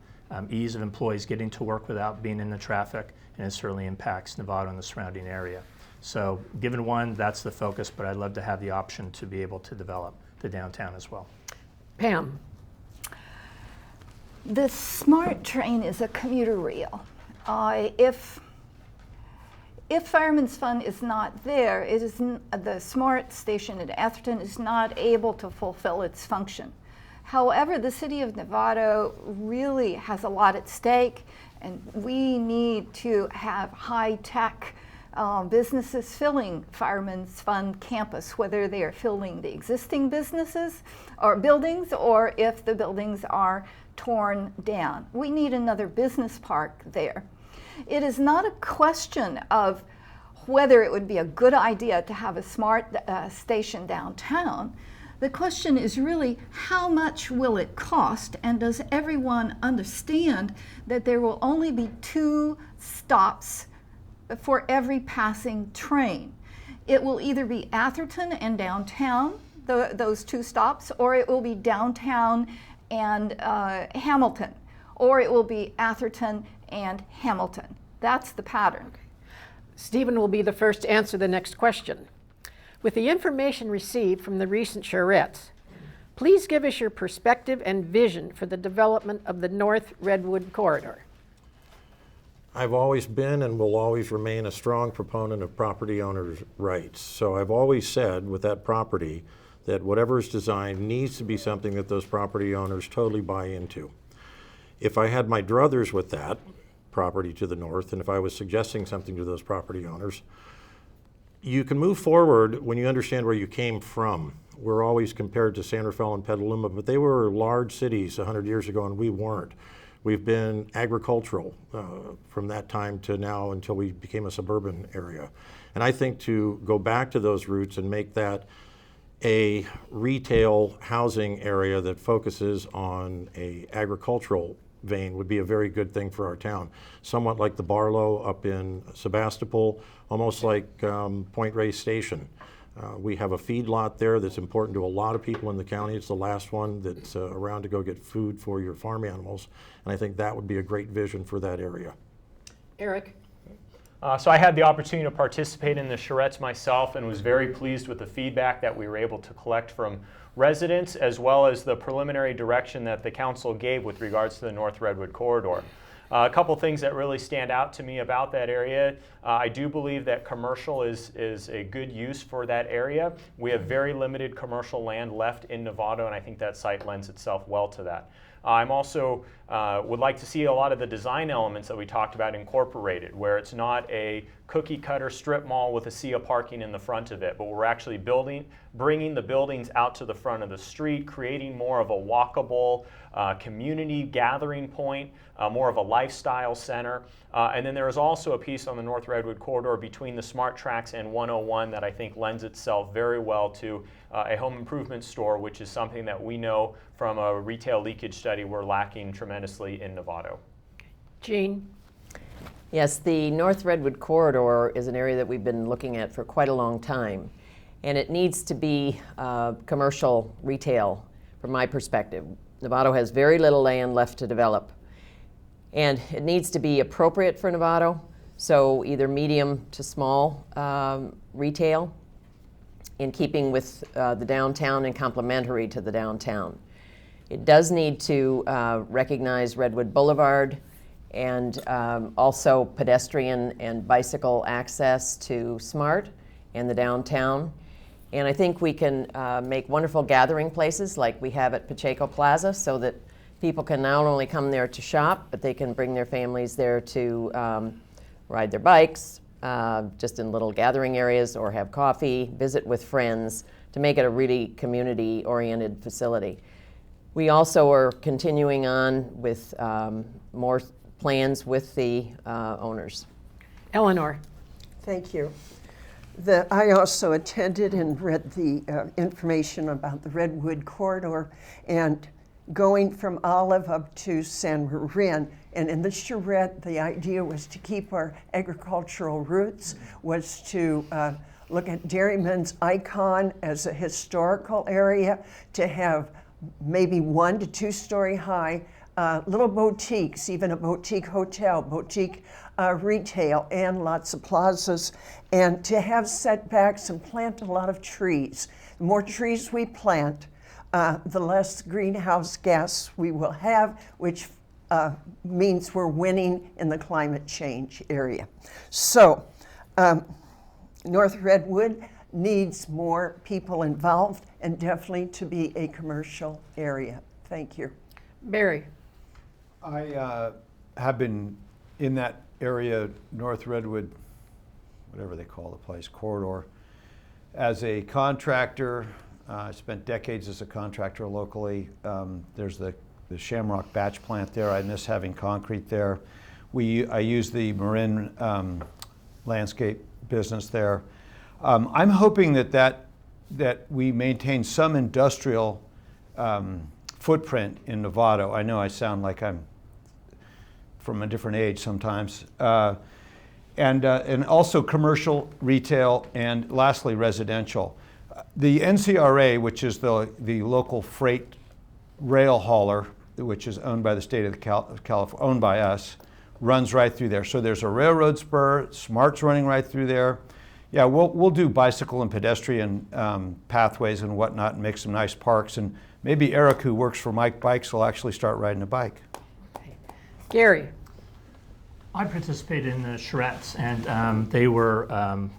ease of employees getting to work without being in the traffic, and it certainly impacts Novato and the surrounding area. So given one, that's the focus, but I'd love to have the option to be able to develop the downtown as well. Pam. The SMART train is a commuter rail. If Fireman's Fund is not there, the SMART station at Atherton is not able to fulfill its function. However, the city of Novato really has a lot at stake, and we need to have high-tech businesses filling Fireman's Fund campus, whether they are filling the existing businesses or buildings, or if the buildings are torn down. We need another business park there. It is not a question of whether it would be a good idea to have a SMART station downtown. The question is really, how much will it cost, and does everyone understand that there will only be 2 stops for every passing train? It will either be Atherton and downtown, those 2 stops, or it will be downtown and Hamilton, or it will be Atherton and Hamilton. That's the pattern. Okay. Stephen will be the first to answer the next question. With the information received from the recent charrettes, please give us your perspective and vision for the development of the North Redwood corridor. I've always been and will always remain a strong proponent of property owners' rights. So I've always said with that property that whatever is designed needs to be something that those property owners totally buy into. If I had my druthers with that property to the north, and if I was suggesting something to those property owners, you can move forward when you understand where you came from. We're always compared to San Rafael and Petaluma, but they were large cities 100 years ago and we weren't. We've been agricultural from that time to now until we became a suburban area. And I think to go back to those roots and make that a retail housing area that focuses on a agricultural vein would be a very good thing for our town. Somewhat like the Barlow up in Sebastopol, almost like Point Reyes Station. We have a feed lot there that's important to a lot of people in the county. It's the last one that's around to go get food for your farm animals. And I think that would be a great vision for that area. Eric. So I had the opportunity to participate in the charrettes myself and was very pleased with the feedback that we were able to collect from residents, as well as the preliminary direction that the council gave with regards to the North Redwood corridor. A couple things that really stand out to me about that area. I do believe that commercial is a good use for that area. We have very limited commercial land left in Novato, and I think that site lends itself well to that. I'm also would like to see a lot of the design elements that we talked about incorporated, where it's not a cookie cutter strip mall with a sea of parking in the front of it, but we're actually bringing the buildings out to the front of the street, creating more of a walkable community gathering point, more of a lifestyle center. And then there is also a piece on the North Redwood corridor between the SMART tracks and 101 that I think lends itself very well to a home improvement store, which is something that we know from a retail leakage study we're lacking tremendously in Novato. Jean. Yes, the North Redwood corridor is an area that we've been looking at for quite a long time, and it needs to be commercial retail from my perspective. Novato has very little land left to develop, and it needs to be appropriate for Novato, So either medium to small retail, in keeping with the downtown and complementary to the downtown. It does need to recognize Redwood Boulevard and also pedestrian and bicycle access to SMART and the downtown. And I think we can make wonderful gathering places like we have at Pacheco Plaza, so that people can not only come there to shop, but they can bring their families there to ride their bikes, just in little gathering areas, or have coffee, visit with friends, to make it a really community-oriented facility. We also are continuing on with more plans with the owners. Eleanor. Thank you. I also attended and read the information about the Redwood corridor, and going from Olive up to San Marin. And in the charrette, the idea was to keep our agricultural roots, was to look at Dairyman's icon as a historical area, to have maybe 1 to 2 story high little boutiques, even a boutique hotel, boutique retail, and lots of plazas, and to have setbacks and plant a lot of trees. The more trees we plant, the less greenhouse gas we will have, which means we're winning in the climate change area. So North Redwood needs more people involved, and definitely to be a commercial area. Thank you. Barry. I have been in that area, North Redwood, whatever they call the place, corridor, as a contractor. I spent decades as a contractor locally. There's the Shamrock batch plant there. I miss having concrete there. I use the Marin landscape business there. I'm hoping that we maintain some industrial footprint in Novato. I know I sound like I'm from a different age sometimes. And also commercial, retail, and lastly residential. The NCRA, which is the local freight rail hauler, which is owned by the state of California, owned by us, runs right through there. So there's a railroad spur, SMART's running right through there. Yeah, we'll do bicycle and pedestrian pathways and whatnot, and make some nice parks. And maybe Eric, who works for Mike Bikes, will actually start riding a bike. Okay. Gary. I participated in the charrettes, and they were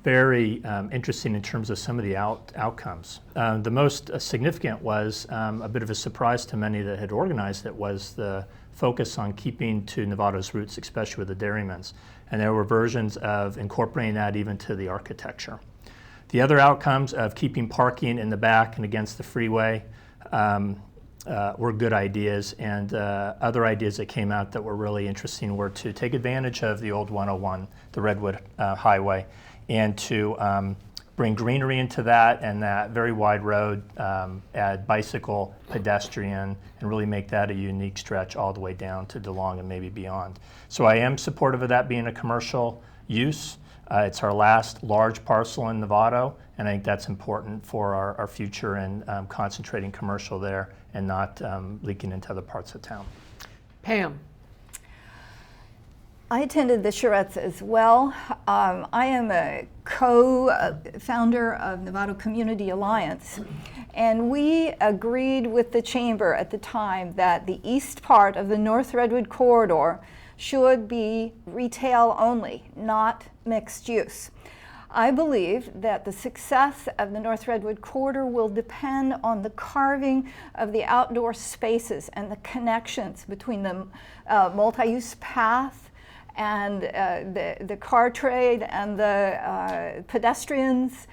very interesting in terms of some of the outcomes. The most significant was a bit of a surprise to many that had organized it, was the focus on keeping to Novato's roots, especially with the Dairymen's. And there were versions of incorporating that even to the architecture. The other outcomes of keeping parking in the back and against the freeway were good ideas, and other ideas that came out that were really interesting were to take advantage of the old 101, the Redwood Highway, and to bring greenery into that, and that very wide road, add bicycle, pedestrian, and really make that a unique stretch all the way down to DeLong and maybe beyond. So I am supportive of that being a commercial use. It's our last large parcel in Novato, and I think that's important for our future, and concentrating commercial there and not leaking into other parts of town. Pam. I attended the charrettes as well. I am a co-founder of Novato Community Alliance, and we agreed with the chamber at the time that the east part of the North Redwood corridor should be retail only, not mixed use. I believe that the success of the North Redwood corridor will depend on the carving of the outdoor spaces and the connections between the multi-use path and the car trade and the pedestrians.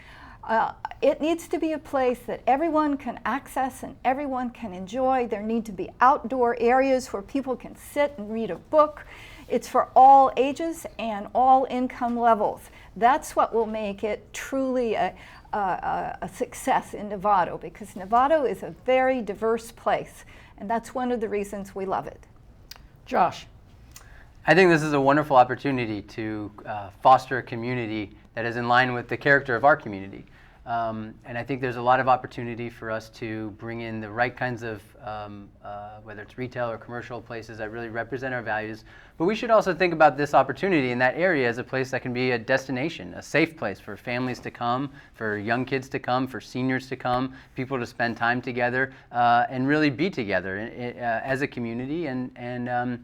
It needs to be a place that everyone can access and everyone can enjoy. There need to be outdoor areas where people can sit and read a book. It's for all ages and all income levels. That's what will make it truly a success in Novato, because Novato is a very diverse place, and that's one of the reasons we love it. Josh. I think this is a wonderful opportunity to foster a community that is in line with the character of our community. And I think there's a lot of opportunity for us to bring in the right kinds of, whether it's retail or commercial places that really represent our values. But we should also think about this opportunity in that area as a place that can be a destination, a safe place for families to come, for young kids to come, for seniors to come, people to spend time together and really be together as a community and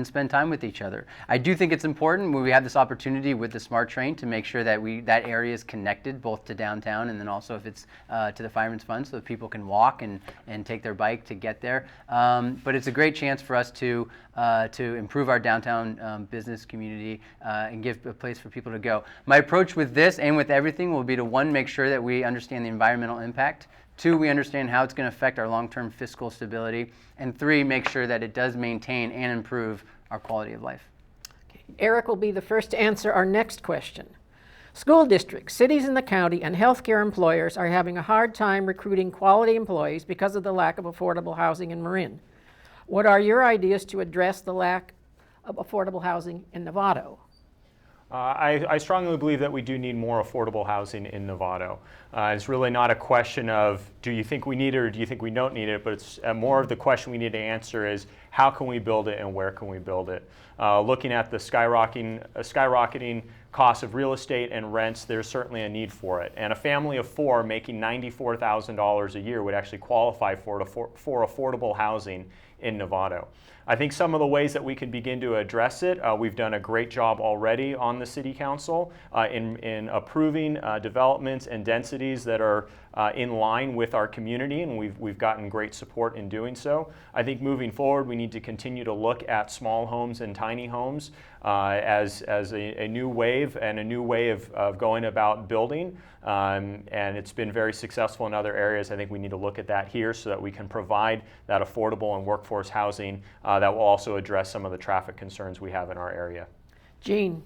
spend time with each other. I do think it's important when we have this opportunity with the Smart Train to make sure that that area is connected both to downtown and then also if it's to the Fireman's Fund so that people can walk and take their bike to get there. But it's a great chance for us to improve our downtown business community and give a place for people to go. My approach with this and with everything will be to, one, make sure that we understand the environmental impact. Two, we understand how it's going to affect our long-term fiscal stability. And three, make sure that it does maintain and improve our quality of life. Okay. Eric will be the first to answer our next question. School districts, cities in the county, and healthcare employers are having a hard time recruiting quality employees because of the lack of affordable housing in Marin. What are your ideas to address the lack of affordable housing in Novato? I strongly believe that we do need more affordable housing in Novato. It's really not a question of do you think we need it or do you think we don't need it, but it's more of the question we need to answer is how can we build it and where can we build it? Looking at the skyrocketing cost of real estate and rents, there's certainly a need for it. And a family of four making $94,000 a year would actually qualify for affordable housing in Novato. I think some of the ways that we can begin to address it, we've done a great job already on the City Council in approving developments and densities that are in line with our community, and we've gotten great support in doing so. I think moving forward, we need to continue to look at small homes and tiny homes as a new wave and a new way of going about building. And it's been very successful in other areas. I think we need to look at that here so that we can provide that affordable and workforce housing that will also address some of the traffic concerns we have in our area. Jean.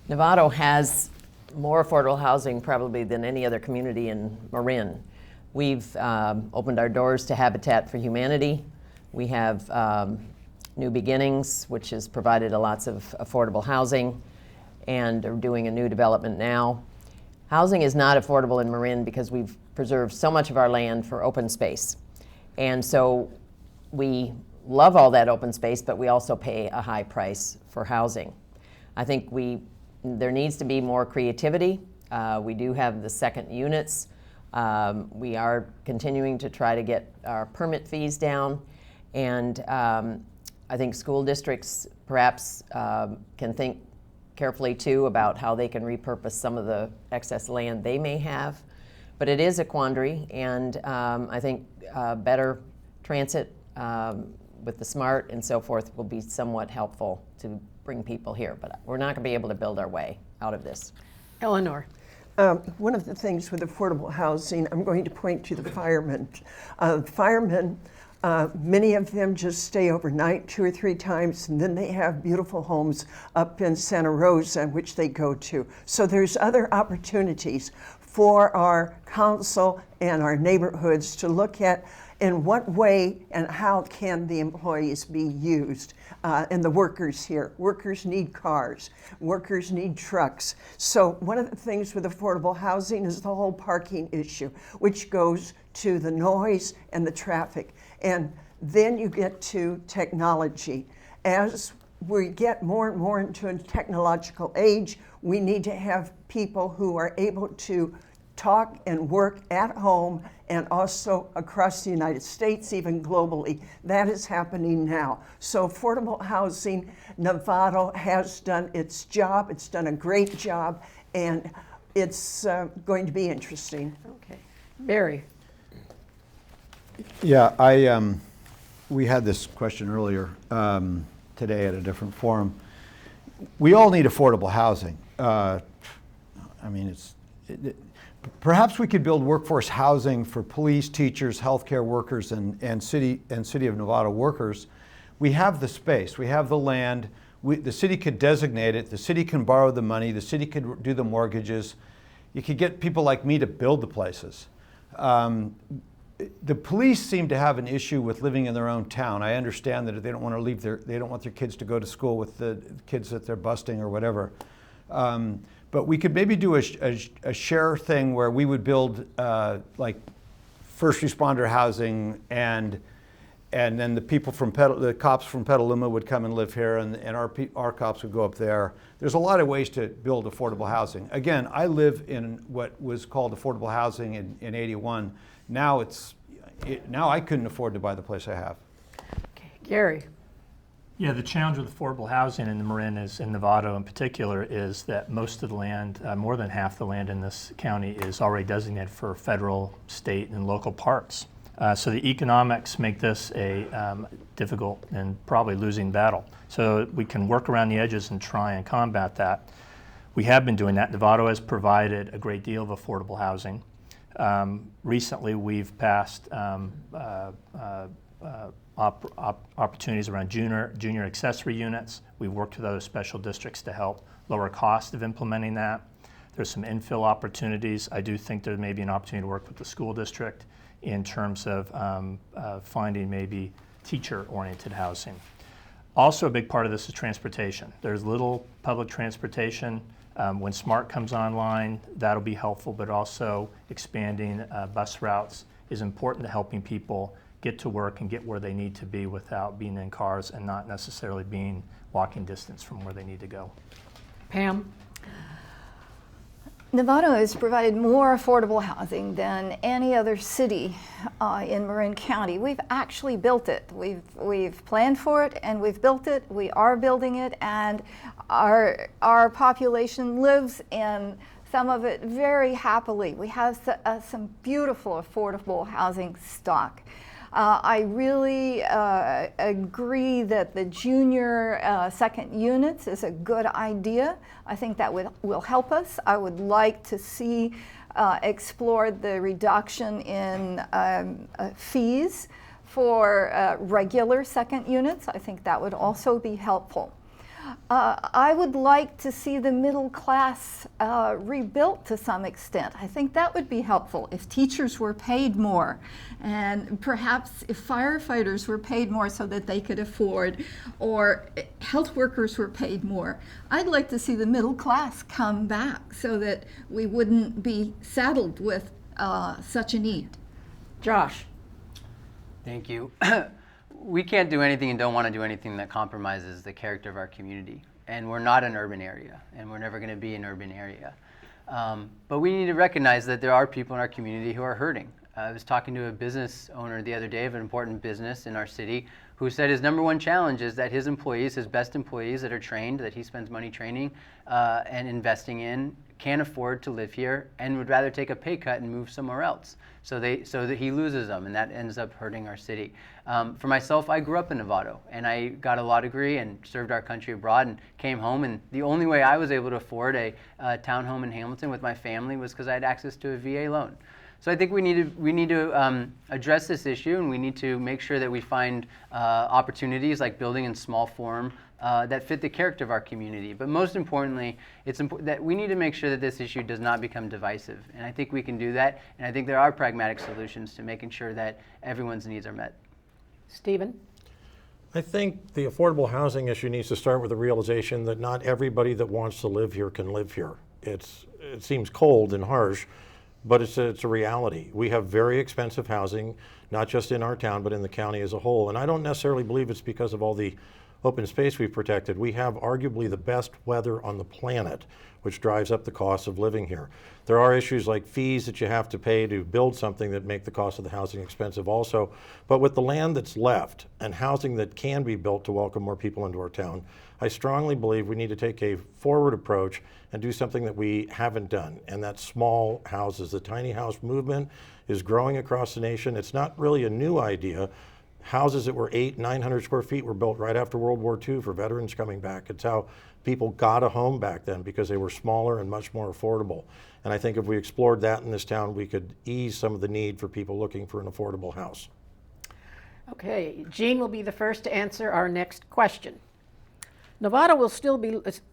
Novato has more affordable housing probably than any other community in Marin. We've opened our doors to Habitat for Humanity. We have New Beginnings, which has provided lots of affordable housing, and are doing a new development now. Housing is not affordable in Marin because we've preserved so much of our land for open space. And so we love all that open space, but we also pay a high price for housing. I think there needs to be more creativity. We do have the second units. We are continuing to try to get our permit fees down. And I think school districts perhaps can think carefully too about how they can repurpose some of the excess land they may have. But it is a quandary, and I think better transit with the SMART and so forth will be somewhat helpful to bring people here. But we're not going to be able to build our way out of this. Eleanor. One of the things with affordable housing, I'm going to point to the firemen. Many of them just stay overnight 2 or 3 times, and then they have beautiful homes up in Santa Rosa, which they go to. So there's other opportunities for our council and our neighborhoods to look at in what way and how can the employees be used. And the workers here. Workers need cars. Workers need trucks. So one of the things with affordable housing is the whole parking issue, which goes to the noise and the traffic. And then you get to technology. As we get more and more into a technological age, we need to have people who are able to talk and work at home and also across the United States, even globally. That is happening now. So affordable housing, Novato has done its job. It's done a great job, and it's going to be interesting. Okay. Barry. Yeah, we had this question earlier today at a different forum. We all need affordable housing. Perhaps we could build workforce housing for police, teachers, healthcare workers, and city of Novato workers. We have the space, we have the land. The city could designate it. The city can borrow the money. The city could do the mortgages. You could get people like me to build the places. The police seem to have an issue with living in their own town. I understand that they don't want to leave they don't want their kids to go to school with the kids that they're busting or whatever. But we could maybe do a share thing where we would build like first responder housing, and then the people from the cops from Petaluma would come and live here, and our cops would go up there. There's a lot of ways to build affordable housing. Again, I live in what was called affordable housing in 81. Now now I couldn't afford to buy the place I have. Okay, Gary. Yeah, the challenge with affordable housing in the Marin, is in Novato in particular, is that most of the land, more than half the land in this county, is already designated for federal, state, and local parks. So the economics make this a difficult and probably losing battle. So we can work around the edges and try and combat that. We have been doing that. Novato has provided a great deal of affordable housing. Recently, we've passed opportunities around junior accessory units. We've worked with other special districts to help lower cost of implementing that. There's some infill opportunities. I do think there may be an opportunity to work with the school district in terms of finding maybe teacher-oriented housing. Also, a big part of this is transportation. There's little public transportation. When SMART comes online, that'll be helpful, but also expanding bus routes is important to helping people get to work and get where they need to be without being in cars and not necessarily being walking distance from where they need to go. Pam? Novato has provided more affordable housing than any other city in Marin County. We've actually built it. We've planned for it and we've built it. We are building it, and our population lives in some of it very happily. We have some beautiful affordable housing stock. I really agree that the junior second units is a good idea. I think that will help us. I would like to see explored the reduction in fees for regular second units. I think that would also be helpful. I would like to see the middle class rebuilt to some extent. I think that would be helpful if teachers were paid more, and perhaps if firefighters were paid more so that they could afford, or health workers were paid more. I'd like to see the middle class come back so that we wouldn't be saddled with such a need. Josh? Thank you. We can't do anything and don't want to do anything that compromises the character of our community. And we're not an urban area, and we're never going to be an urban area. But we need to recognize that there are people in our community who are hurting. I was talking to a business owner the other day of an important business in our city who said his number one challenge is that his employees, his best employees that are trained, that he spends money training and investing in, can't afford to live here and would rather take a pay cut and move somewhere else. So that he loses them, and that ends up hurting our city. For myself, I grew up in Novato, and I got a law degree and served our country abroad and came home, and the only way I was able to afford a townhome in Hamilton with my family was because I had access to a VA loan. So I think we need to address this issue, and we need to make sure that we find opportunities like building in small form that fit the character of our community. But most importantly, it's important that we need to make sure that this issue does not become divisive. And I think we can do that. And I think there are pragmatic solutions to making sure that everyone's needs are met. Stephen? I think the affordable housing issue needs to start with the realization that not everybody that wants to live here can live here. It seems cold and harsh, but it's a reality. We have very expensive housing, not just in our town, but in the county as a whole. And I don't necessarily believe it's because of all the open space we've protected. We have arguably the best weather on the planet, which drives up the cost of living here. There are issues like fees that you have to pay to build something that make the cost of the housing expensive also. But with the land that's left and housing that can be built to welcome more people into our town, I strongly believe we need to take a forward approach and do something that we haven't done, and that's small houses. The tiny house movement is growing across the nation. It's not really a new idea. Houses that were 800-900 square feet were built right after World War II for veterans coming back. It's how people got a home back then, because they were smaller and much more affordable. And I think if we explored that in this town, we could ease some of the need for people looking for an affordable house. Okay, Jean will be the first to answer our next question. Novato will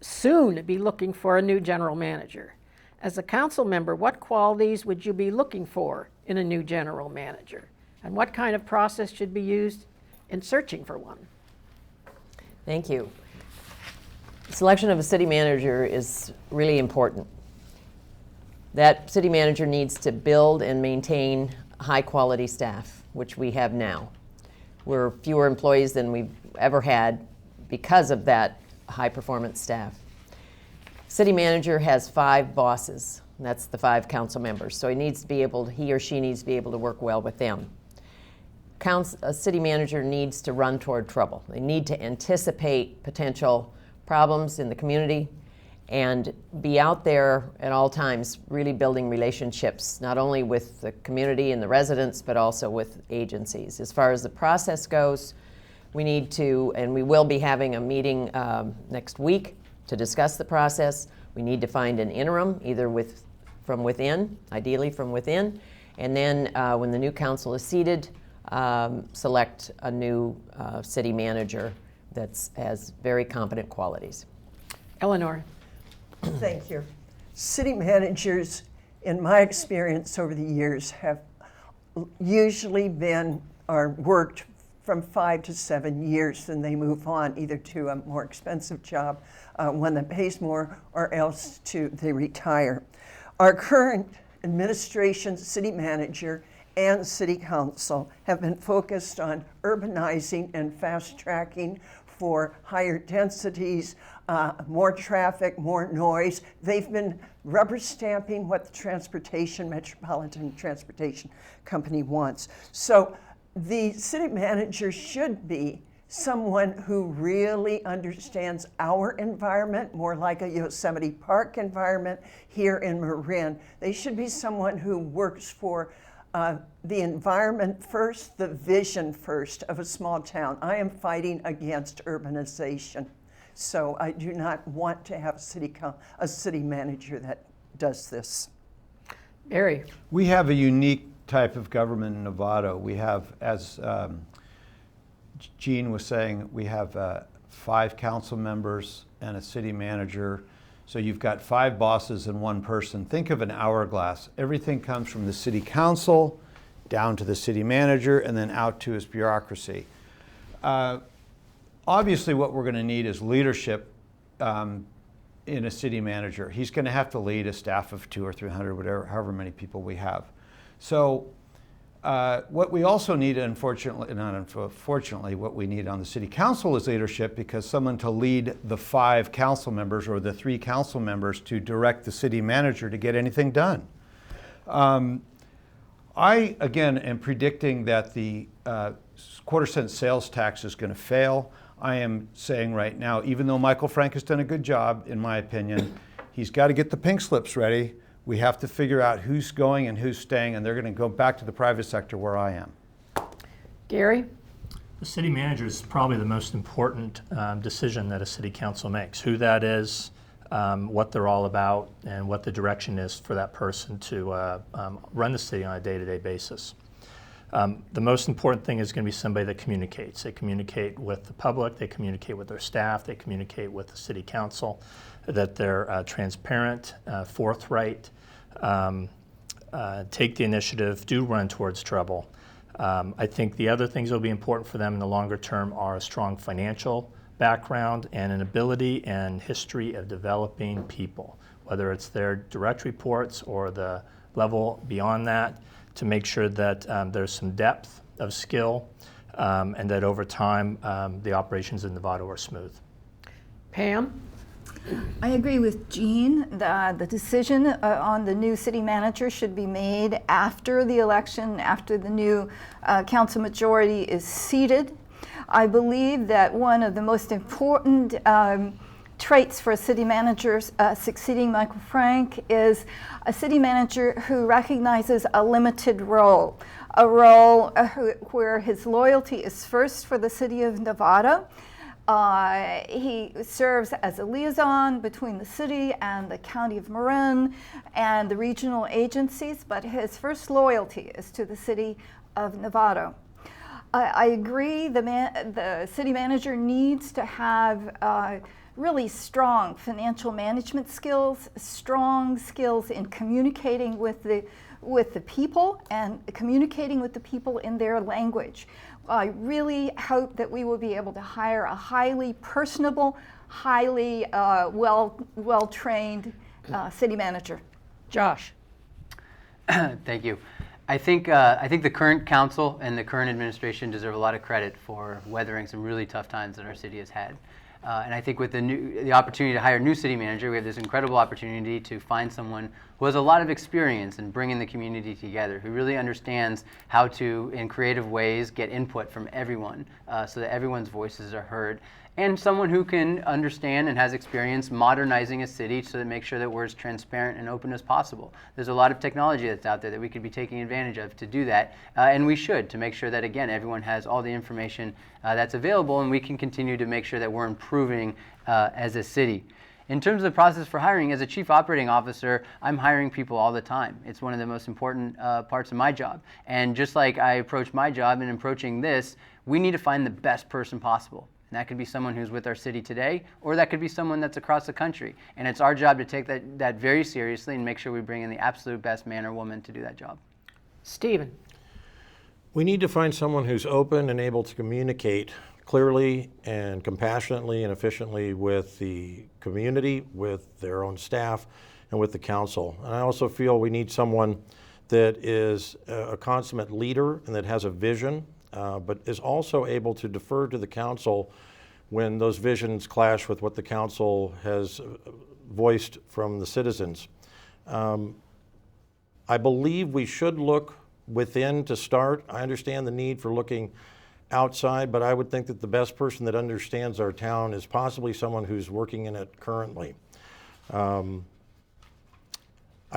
soon be looking for a new general manager. As a council member, what qualities would you be looking for in a new general manager? And what kind of process should be used in searching for one? Thank you. Selection of a city manager is really important. That city manager needs to build and maintain high-quality staff, which we have now. We're fewer employees than we've ever had because of that high-performance staff. City manager has 5 bosses. And that's the 5 council members. So he or she needs to be able to work well with them. A city manager needs to run toward trouble. They need to anticipate potential problems in the community and be out there at all times really building relationships, not only with the community and the residents, but also with agencies. As far as the process goes, we need to, and we will be having a meeting next week to discuss the process. We need to find an interim, either from within, ideally from within, and then when the new council is seated, select a new city manager that has very competent qualities. Eleanor. Thank you. City managers, in my experience over the years, have usually been or worked from 5 to 7 years, then they move on either to a more expensive job, one that pays more, or else they retire. Our current administration, city manager, and city council have been focused on urbanizing and fast tracking for higher densities, more traffic, more noise. They've been rubber stamping what the Metropolitan Transportation Company wants. So the city manager should be someone who really understands our environment, more like a Yosemite Park environment here in Marin. They should be someone who works for the environment first, the vision first of a small town. I am fighting against urbanization. So I do not want to have a city manager that does this. Barry. We have a unique type of government in Novato. We have, as Jean was saying, we have 5 council members and a city manager. So you've got 5 bosses and 1 person. Think of an hourglass. Everything comes from the city council down to the city manager and then out to his bureaucracy. Obviously what we're going to need is leadership in a city manager. He's going to have to lead a staff of 200 or 300, however many people we have. So what we also need, unfortunately, what we need on the city council is leadership, because someone to lead the 5 council members or the 3 council members to direct the city manager to get anything done. I, again, am predicting that the quarter-cent sales tax is going to fail. I am saying right now, even though Michael Frank has done a good job, in my opinion, he's got to get the pink slips ready. We have to figure out who's going and who's staying, and they're going to go back to the private sector where I am. Gary? The city manager is probably the most important decision that a city council makes. Who that is, what they're all about, and what the direction is for that person to run the city on a day-to-day basis. The most important thing is going to be somebody that communicates. They communicate with the public, they communicate with their staff, they communicate with the city council, that they're transparent, forthright, take the initiative, do run towards trouble. I think the other things that will be important for them in the longer term are a strong financial background and an ability and history of developing people, whether it's their direct reports or the level beyond that, to make sure that there's some depth of skill and that over time the operations in Novato are smooth. Pam? I agree with Jean. The decision on the new city manager should be made after the election, after the new council majority is seated. I believe that one of the most important traits for a city manager succeeding Michael Frank is a city manager who recognizes a limited role, a role where his loyalty is first for the city of Novato. He serves as a liaison between the city and the county of Marin and the regional agencies, but his first loyalty is to the city of Novato. I agree the city manager needs to have really strong financial management skills, strong skills in communicating with the people and communicating with the people in their language. I really hope that we will be able to hire a highly personable, highly well-trained city manager. Josh. Thank you. I think the current council and the current administration deserve a lot of credit for weathering some really tough times that our city has had. And I think with the opportunity to hire a new city manager, we have this incredible opportunity to find someone who has a lot of experience in bringing the community together, who really understands how to, in creative ways, get input from everyone so that everyone's voices are heard. And someone who can understand and has experience modernizing a city so that make sure that we're as transparent and open as possible. There's a lot of technology that's out there that we could be taking advantage of to do that, and we should, to make sure that, again, everyone has all the information that's available, and we can continue to make sure that we're improving as a city. In terms of the process for hiring, as a chief operating officer, I'm hiring people all the time. It's one of the most important parts of my job. And just like I approach my job in approaching this, we need to find the best person possible. And that could be someone who's with our city today, or that could be someone that's across the country. And it's our job to take that very seriously and make sure we bring in the absolute best man or woman to do that job. Stephen. We need to find someone who's open and able to communicate clearly and compassionately and efficiently with the community, with their own staff, and with the council. And I also feel we need someone that is a consummate leader and that has a vision, but is also able to defer to the council when those visions clash with what the council has voiced from the citizens. I believe we should look within to start. I understand the need for looking outside, but I would think that the best person that understands our town is possibly someone who's working in it currently. I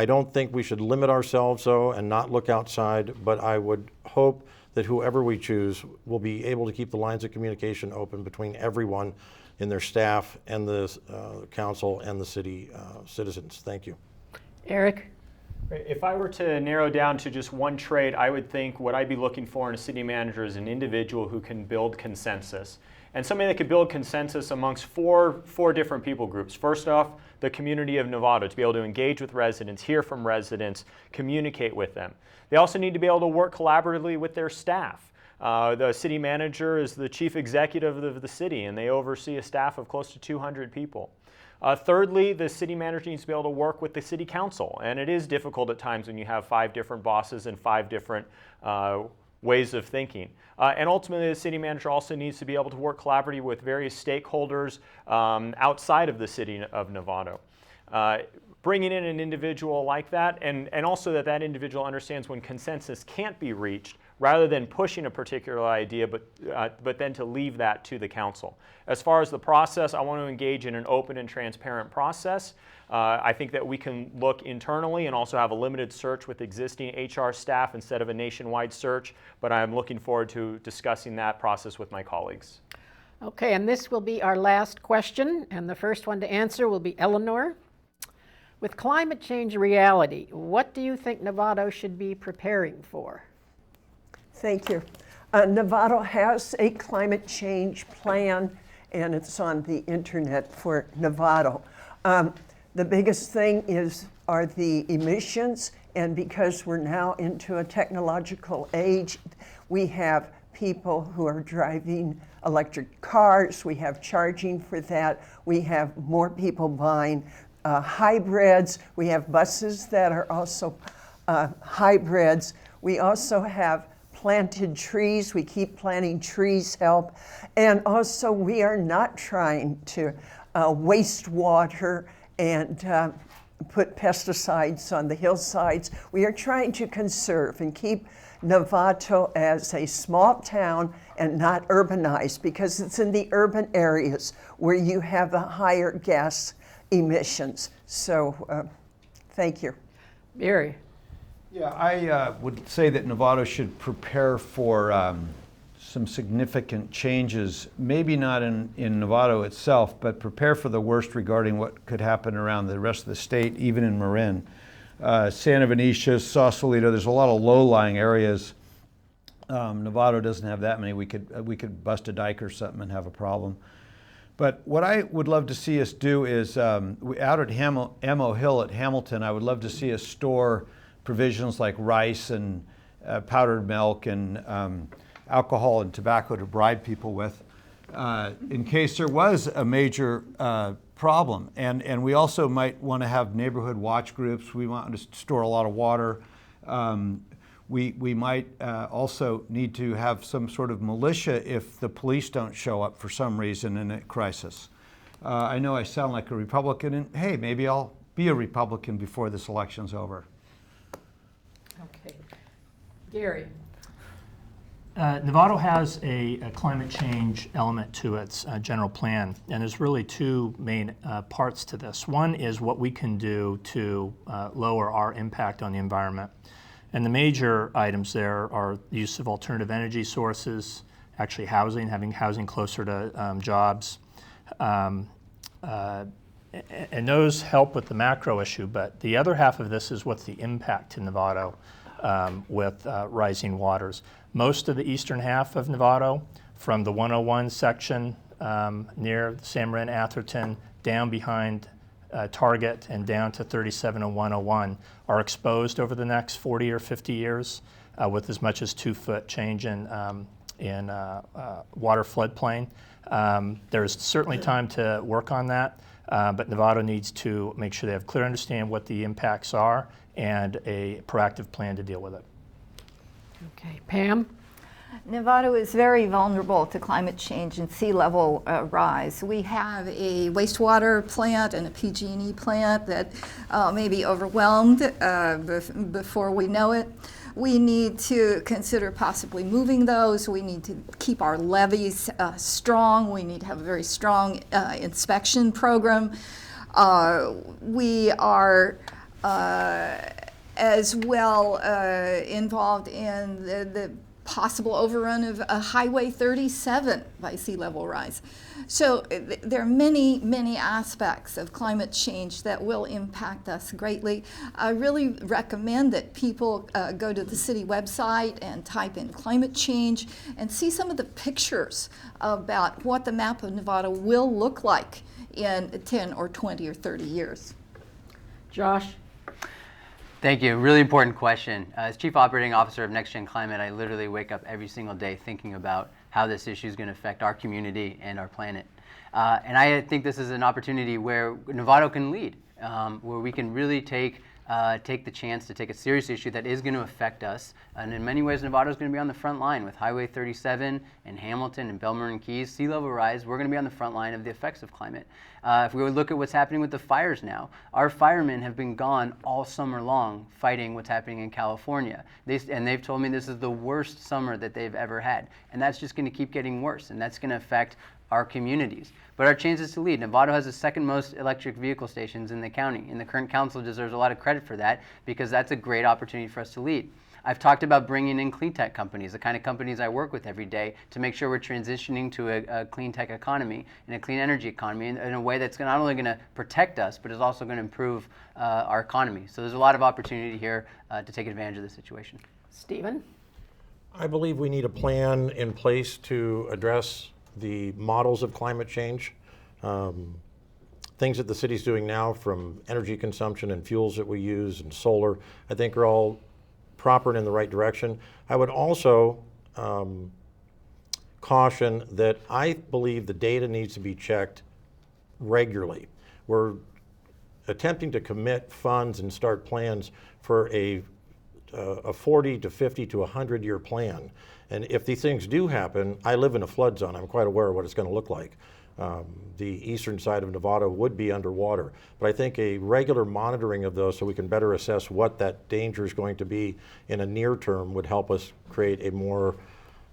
don't think we should limit ourselves, though, and not look outside, but I would hope that whoever we choose will be able to keep the lines of communication open between everyone in their staff and the council and the city citizens. Thank you. Eric. If I were to narrow down to just one trait, I would think what I'd be looking for in a city manager is an individual who can build consensus. And somebody that could build consensus amongst four different people groups. First off, the community of Novato, to be able to engage with residents, hear from residents, communicate with them. They also need to be able to work collaboratively with their staff. The city manager is the chief executive of the city, and they oversee a staff of close to 200 people. Thirdly, the city manager needs to be able to work with the city council, and it is difficult at times when you have 5 different bosses and 5 different ways of thinking. And ultimately, the city manager also needs to be able to work collaboratively with various stakeholders outside of the city of Novato. Bringing in an individual like that, and also that individual understands when consensus can't be reached, rather than pushing a particular idea, but then to leave that to the council. As far as the process, I want to engage in an open and transparent process. I think that we can look internally and also have a limited search with existing HR staff instead of a nationwide search, but I'm looking forward to discussing that process with my colleagues. Okay, and this will be our last question, and the first one to answer will be Eleanor. With climate change a reality, what do you think Novato should be preparing for? Thank you. Novato has a climate change plan, and it's on the internet for Novato. The biggest thing are the emissions, and because we're now into a technological age, we have people who are driving electric cars, we have charging for that, we have more people buying hybrids, we have buses that are also hybrids, we also have planted trees, we keep planting trees help, and also we are not trying to waste water and put pesticides on the hillsides. We are trying to conserve and keep Novato as a small town and not urbanized, because it's in the urban areas where you have the higher gas emissions. So thank you. Barry. Yeah, I would say that Novato should prepare for some significant changes, maybe not in Novato itself, but prepare for the worst regarding what could happen around the rest of the state, even in Marin. Santa Venetia, Sausalito, there's a lot of low-lying areas. Novato doesn't have that many. We could bust a dike or something and have a problem. But what I would love to see us do is, out at Ammo Hill at Hamilton, I would love to see us store provisions like rice and powdered milk and alcohol and tobacco to bribe people with. in case there was a major problem. And we also might want to have neighborhood watch groups. We want to store a lot of water. We might also need to have some sort of militia if the police don't show up for some reason in a crisis. I know I sound like a Republican, and hey, maybe I'll be a Republican before this election's over. Okay. Gary. Novato has a climate change element to its general plan, and there's really two main parts to this. One is what we can do to lower our impact on the environment. And the major items there are the use of alternative energy sources, actually housing, having housing closer to jobs. And those help with the macro issue, but the other half of this is what's the impact to Novato with rising waters. Most of the eastern half of Novato, from the 101 section near San Marin, Atherton, down behind Target and down to 37 and 101, are exposed over the next 40 or 50 years with as much as 2-foot change in water floodplain. There's certainly time to work on that, but Novato needs to make sure they have clear understanding what the impacts are and a proactive plan to deal with it. Okay. Pam? Novato is very vulnerable to climate change and sea level rise. We have a wastewater plant and a PG&E plant that may be overwhelmed before we know it. We need to consider possibly moving those. We need to keep our levees strong. We need to have a very strong inspection program. We are as well involved in the possible overrun of Highway 37 by sea level rise. So there are many, many aspects of climate change that will impact us greatly. I really recommend that people go to the city website and type in climate change and see some of the pictures about what the map of Novato will look like in 10 or 20 or 30 years. Josh? Thank you. Really important question. As Chief Operating Officer of Next Gen Climate, I literally wake up every single day thinking about how this issue is going to affect our community and our planet. And I think this is an opportunity where Novato can lead, where we can really take the chance to take a serious issue that is going to affect us. And in many ways, Novato is going to be on the front line with Highway 37 and Hamilton and Belmar and Keys. Sea level rise, we're going to be on the front line of the effects of climate. If we look at what's happening with the fires now, our firemen have been gone all summer long fighting what's happening in California. They've told me this is the worst summer that they've ever had. And that's just going to keep getting worse, and that's going to affect our communities. But our chances to lead. Novato has the second most electric vehicle stations in the county, and the current council deserves a lot of credit for that because that's a great opportunity for us to lead. I've talked about bringing in clean tech companies, the kind of companies I work with every day, to make sure we're transitioning to a clean tech economy and a clean energy economy in a way that's not only going to protect us, but is also going to improve our economy. So there's a lot of opportunity here to take advantage of the situation. Stephen? I believe we need a plan in place to address the models of climate change. Things that the city's doing now, from energy consumption and fuels that we use and solar, I think are all proper and in the right direction. I would also caution that I believe the data needs to be checked regularly. We're attempting to commit funds and start plans for a 40 to 50 to 100 year plan. And if these things do happen, I live in a flood zone. I'm quite aware of what it's going to look like. The eastern side of Novato would be underwater. But I think a regular monitoring of those so we can better assess what that danger is going to be in a near term would help us create a more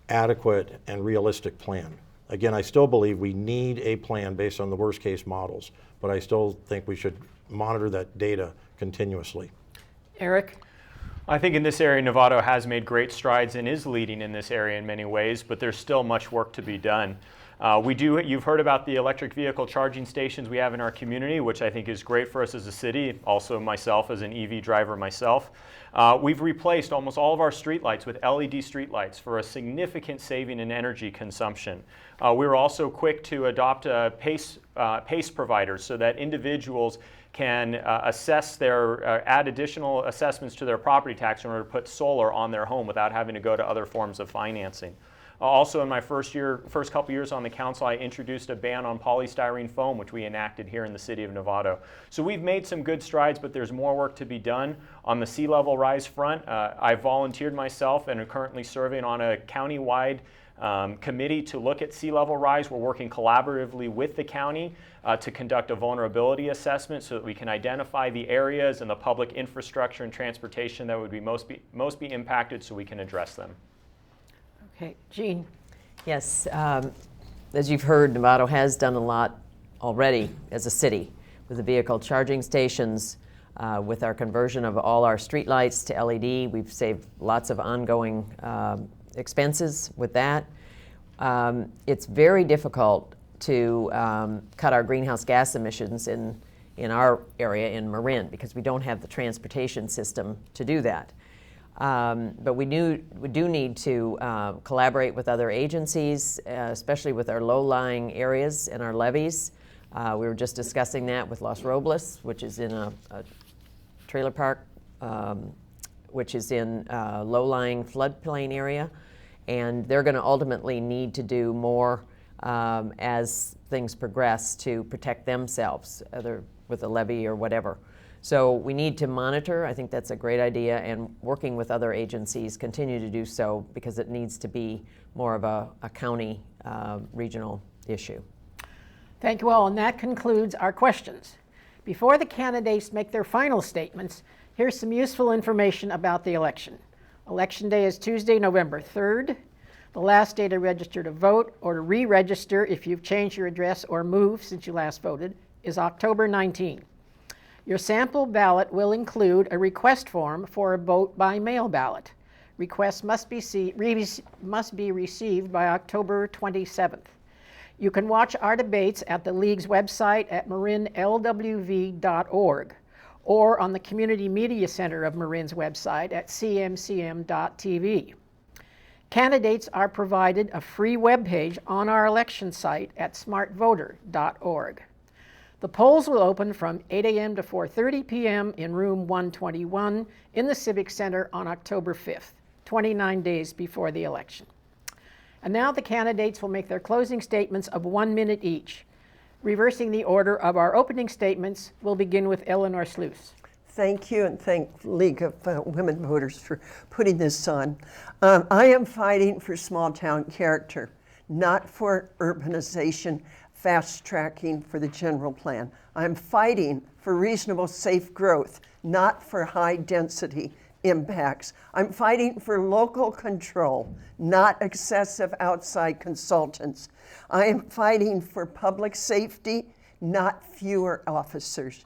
adequate and realistic plan. Again, I still believe we need a plan based on the worst case models, but I still think we should monitor that data continuously. Eric? I think in this area, Novato has made great strides and is leading in this area in many ways, but there's still much work to be done. You've heard about the electric vehicle charging stations we have in our community, which I think is great for us as a city, also myself as an EV driver myself. We've replaced almost all of our streetlights with LED streetlights for a significant saving in energy consumption. We were also quick to adopt PACE providers so that individuals can add additional assessments to their property tax in order to put solar on their home without having to go to other forms of financing. Also in my first couple years on the council, I introduced a ban on polystyrene foam, which we enacted here in the city of Novato. So we've made some good strides, but there's more work to be done. On the sea level rise front, I volunteered myself and am currently serving on a county-wide committee to look at sea level rise. We're working collaboratively with the county to conduct a vulnerability assessment so that we can identify the areas and the public infrastructure and transportation that would be most be impacted so we can address them. Okay, Jean. Yes, as you've heard, Novato has done a lot already as a city with the vehicle charging stations, with our conversion of all our streetlights to LED. We've saved lots of ongoing expenses with that. It's very difficult to cut our greenhouse gas emissions in our area in Marin because we don't have the transportation system to do that. But we do need to collaborate with other agencies, especially with our low-lying areas and our levees. We were just discussing that with Los Robles, which is in a trailer park, which is in a low-lying floodplain area. And they're going to ultimately need to do more as things progress to protect themselves, either with a levee or whatever. So we need to monitor. I think that's a great idea, and working with other agencies, continue to do so because it needs to be more of a county regional issue. Thank you all, and that concludes our questions. Before the candidates make their final statements, here's some useful information about the election. Election day is Tuesday, November 3rd. The last day to register to vote or to re-register if you've changed your address or moved since you last voted is October 19. Your sample ballot will include a request form for a vote by mail ballot. Requests must be received by October 27th. You can watch our debates at the League's website at marinlwv.org or on the Community Media Center of Marin's website at cmcm.tv. Candidates are provided a free webpage on our election site at smartvoter.org. The polls will open from 8 a.m. to 4:30 p.m. in room 121 in the Civic Center on October 5th, 29 days before the election. And now the candidates will make their closing statements of 1 minute each. Reversing the order of our opening statements, we'll begin with Eleanor Sluice. Thank you, and thank the League of Women Voters for putting this on. I am fighting for small town character, not for urbanization, fast tracking for the general plan. I'm fighting for reasonable, safe growth, not for high density impacts. I'm fighting for local control, not excessive outside consultants. I am fighting for public safety, not fewer officers.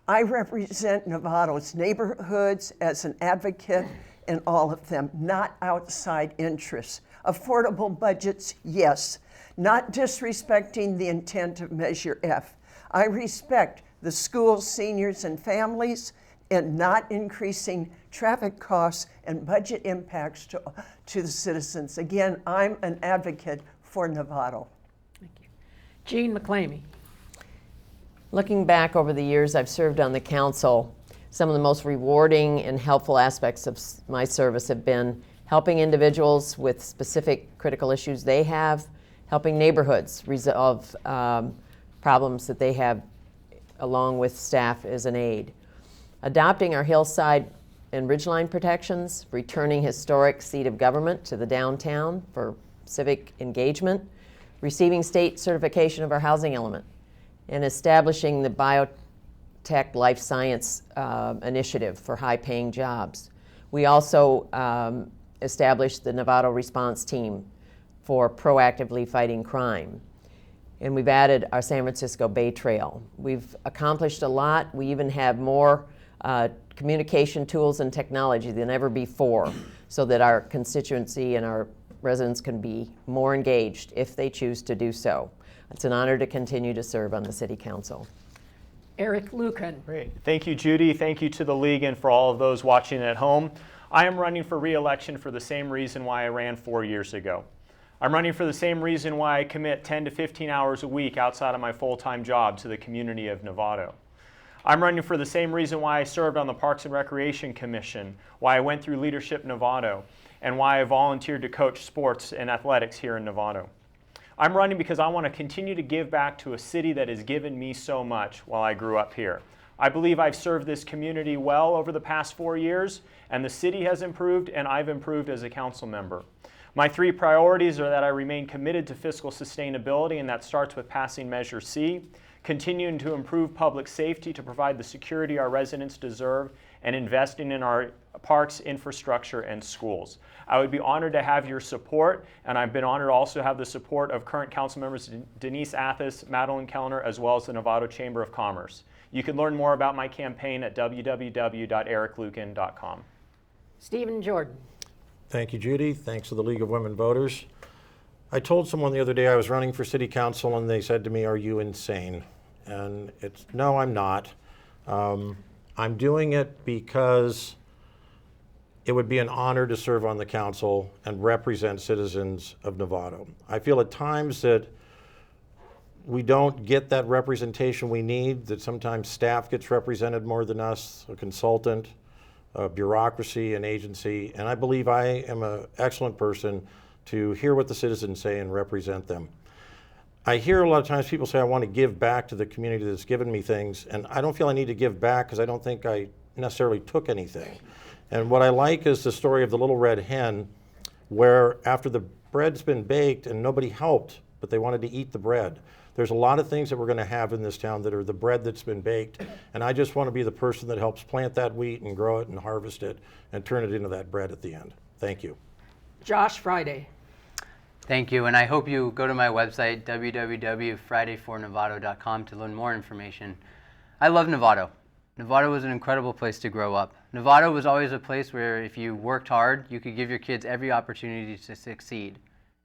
I represent Novato's neighborhoods as an advocate in all of them, not outside interests. Affordable budgets, yes. Not disrespecting the intent of Measure F. I respect the schools, seniors, and families, and not increasing traffic costs and budget impacts to the citizens. Again, I'm an advocate for Novato. Thank you. Jean McClamey. Looking back over the years I've served on the council, some of the most rewarding and helpful aspects of my service have been helping individuals with specific critical issues they have, helping neighborhoods resolve problems that they have along with staff as an aid, adopting our hillside and ridgeline protections, returning historic seat of government to the downtown for civic engagement, receiving state certification of our housing element, and establishing the biotech life science initiative for high-paying jobs. We also established the Novato response team for proactively fighting crime. And we've added our San Francisco Bay Trail. We've accomplished a lot. We even have more communication tools and technology than ever before so that our constituency and our residents can be more engaged if they choose to do so. It's an honor to continue to serve on the City Council. Eric Lucan. Great. Thank you, Judy. Thank you to the League and for all of those watching at home. I am running for re-election for the same reason why I ran 4 years ago. I'm running for the same reason why I commit 10 to 15 hours a week outside of my full-time job to the community of Novato. I'm running for the same reason why I served on the Parks and Recreation Commission, why I went through Leadership Novato, and why I volunteered to coach sports and athletics here in Novato. I'm running because I want to continue to give back to a city that has given me so much while I grew up here. I believe I've served this community well over the past 4 years, and the city has improved, and I've improved as a council member. My 3 priorities are that I remain committed to fiscal sustainability, and that starts with passing Measure C, continuing to improve public safety to provide the security our residents deserve, and investing in our parks, infrastructure, and schools. I would be honored to have your support, and I've been honored to also have the support of current council members Denise Athis, Madeline Kellner, as well as the Novato Chamber of Commerce. You can learn more about my campaign at www.ericlukin.com. Stephen Jordan. Thank you, Judy. Thanks to the League of Women Voters. I told someone the other day I was running for city council, and they said to me, "Are you insane?" And it's, no, I'm not. I'm doing it because it would be an honor to serve on the council and represent citizens of Novato. I feel at times that we don't get that representation we need, that sometimes staff gets represented more than us, a consultant, a bureaucracy, an agency, and I believe I am an excellent person to hear what the citizens say and represent them. I hear a lot of times people say, I want to give back to the community that's given me things, and I don't feel I need to give back because I don't think I necessarily took anything. And what I like is the story of the little red hen, where after the bread's been baked and nobody helped, but they wanted to eat the bread. There's a lot of things that we're going to have in this town that are the bread that's been baked, and I just want to be the person that helps plant that wheat and grow it and harvest it and turn it into that bread at the end. Thank you. Josh Friday. Thank you, and I hope you go to my website, www.fridayfornovato.com, to learn more information. I love Novato. Novato was an incredible place to grow up. Novato was always a place where if you worked hard, you could give your kids every opportunity to succeed.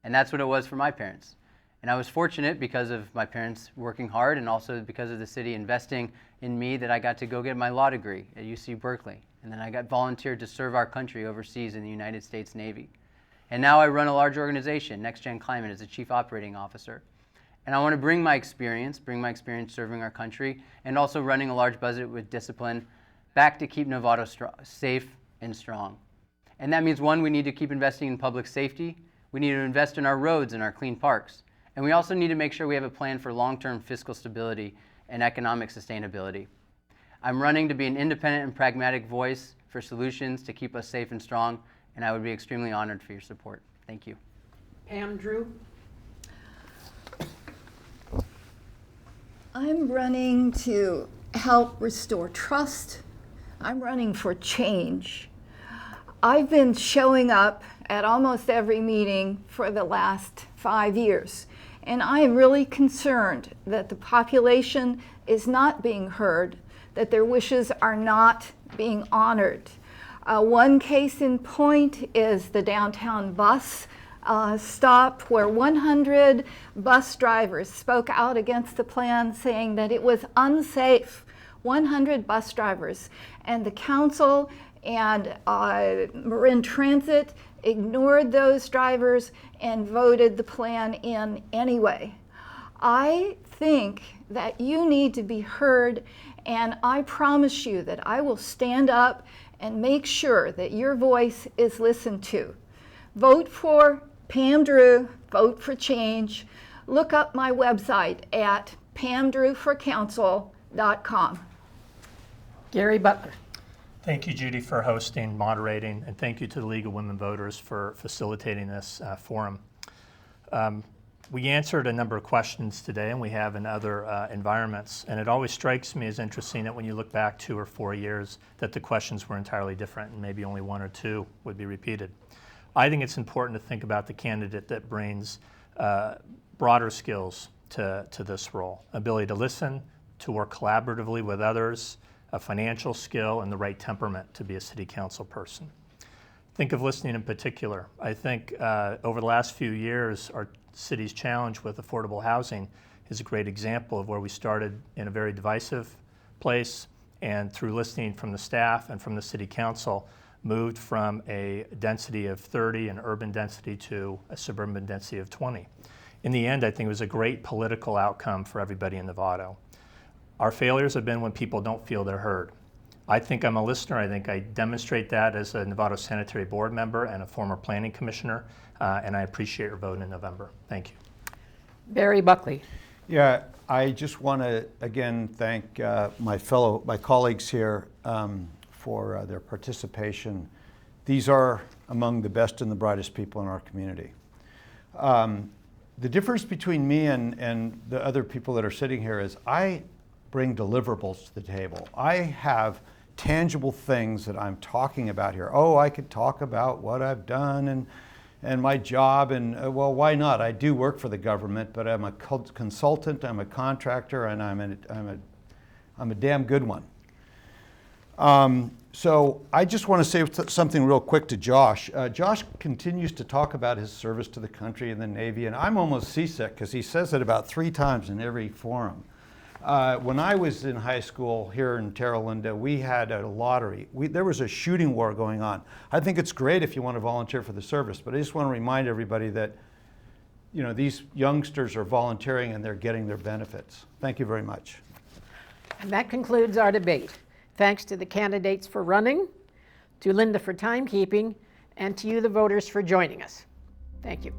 And that's what it was for my parents. And I was fortunate because of my parents working hard and also because of the city investing in me that I got to go get my law degree at UC Berkeley. And then I got volunteered to serve our country overseas in the United States Navy. And now I run a large organization, Next Gen Climate, as a chief operating officer. And I want to bring my experience serving our country and also running a large budget with discipline back to keep Novato safe and strong. And that means, one, we need to keep investing in public safety. We need to invest in our roads and our clean parks. And we also need to make sure we have a plan for long-term fiscal stability and economic sustainability. I'm running to be an independent and pragmatic voice for solutions to keep us safe and strong, and I would be extremely honored for your support. Thank you. Pam Drew. I'm running to help restore trust. I'm running for change. I've been showing up at almost every meeting for the last 5 years, and I am really concerned that the population is not being heard, that their wishes are not being honored. One case in point is the downtown bus stop, where 100 bus drivers spoke out against the plan, saying that it was unsafe. 100 bus drivers, and the council and Marin Transit ignored those drivers and voted the plan in anyway. I think that you need to be heard, and I promise you that I will stand up and make sure that your voice is listened to. Vote for Pam Drew, vote for change. Look up my website at pamdrewforcouncil.com. Gary Butler. Thank you, Judy, for hosting, moderating, and thank you to the League of Women Voters for facilitating this forum. We answered a number of questions today, and we have in other environments, and it always strikes me as interesting that when you look back 2 or 4 years that the questions were entirely different and maybe only 1 or 2 would be repeated. I think it's important to think about the candidate that brings broader skills to this role: ability to listen, to work collaboratively with others, a financial skill, and the right temperament to be a city council person. Think of listening in particular. I think over the last few years, our city's challenge with affordable housing is a great example of where we started in a very divisive place, and through listening from the staff and from the city council, moved from a density of 30, an urban density, to a suburban density of 20. In the end, I think it was a great political outcome for everybody in Novato. Our failures have been when people don't feel they're heard. I think I'm a listener. I think I demonstrate that as a Novato Sanitary Board member and a former planning commissioner, and I appreciate your vote in November. Thank you. Barry Buckley. Yeah, I just want to again thank my colleagues here for their participation. These are among the best and the brightest people in our community. The difference between me and the other people that are sitting here is I bring deliverables to the table. I have tangible things that I'm talking about here. Oh, I could talk about what I've done and my job, and well, why not? I do work for the government, but I'm a consultant, I'm a contractor, and I'm a damn good one. So I just want to say something real quick to Josh. Josh continues to talk about his service to the country and the Navy, and I'm almost seasick because he says it about 3 times in every forum. When I was in high school here in Terra Linda, we had a lottery. There was a shooting war going on. I think it's great if you want to volunteer for the service, but I just want to remind everybody that, you know, these youngsters are volunteering and they're getting their benefits. Thank you very much. And that concludes our debate. Thanks to the candidates for running, to Linda for timekeeping, and to you, the voters, for joining us. Thank you.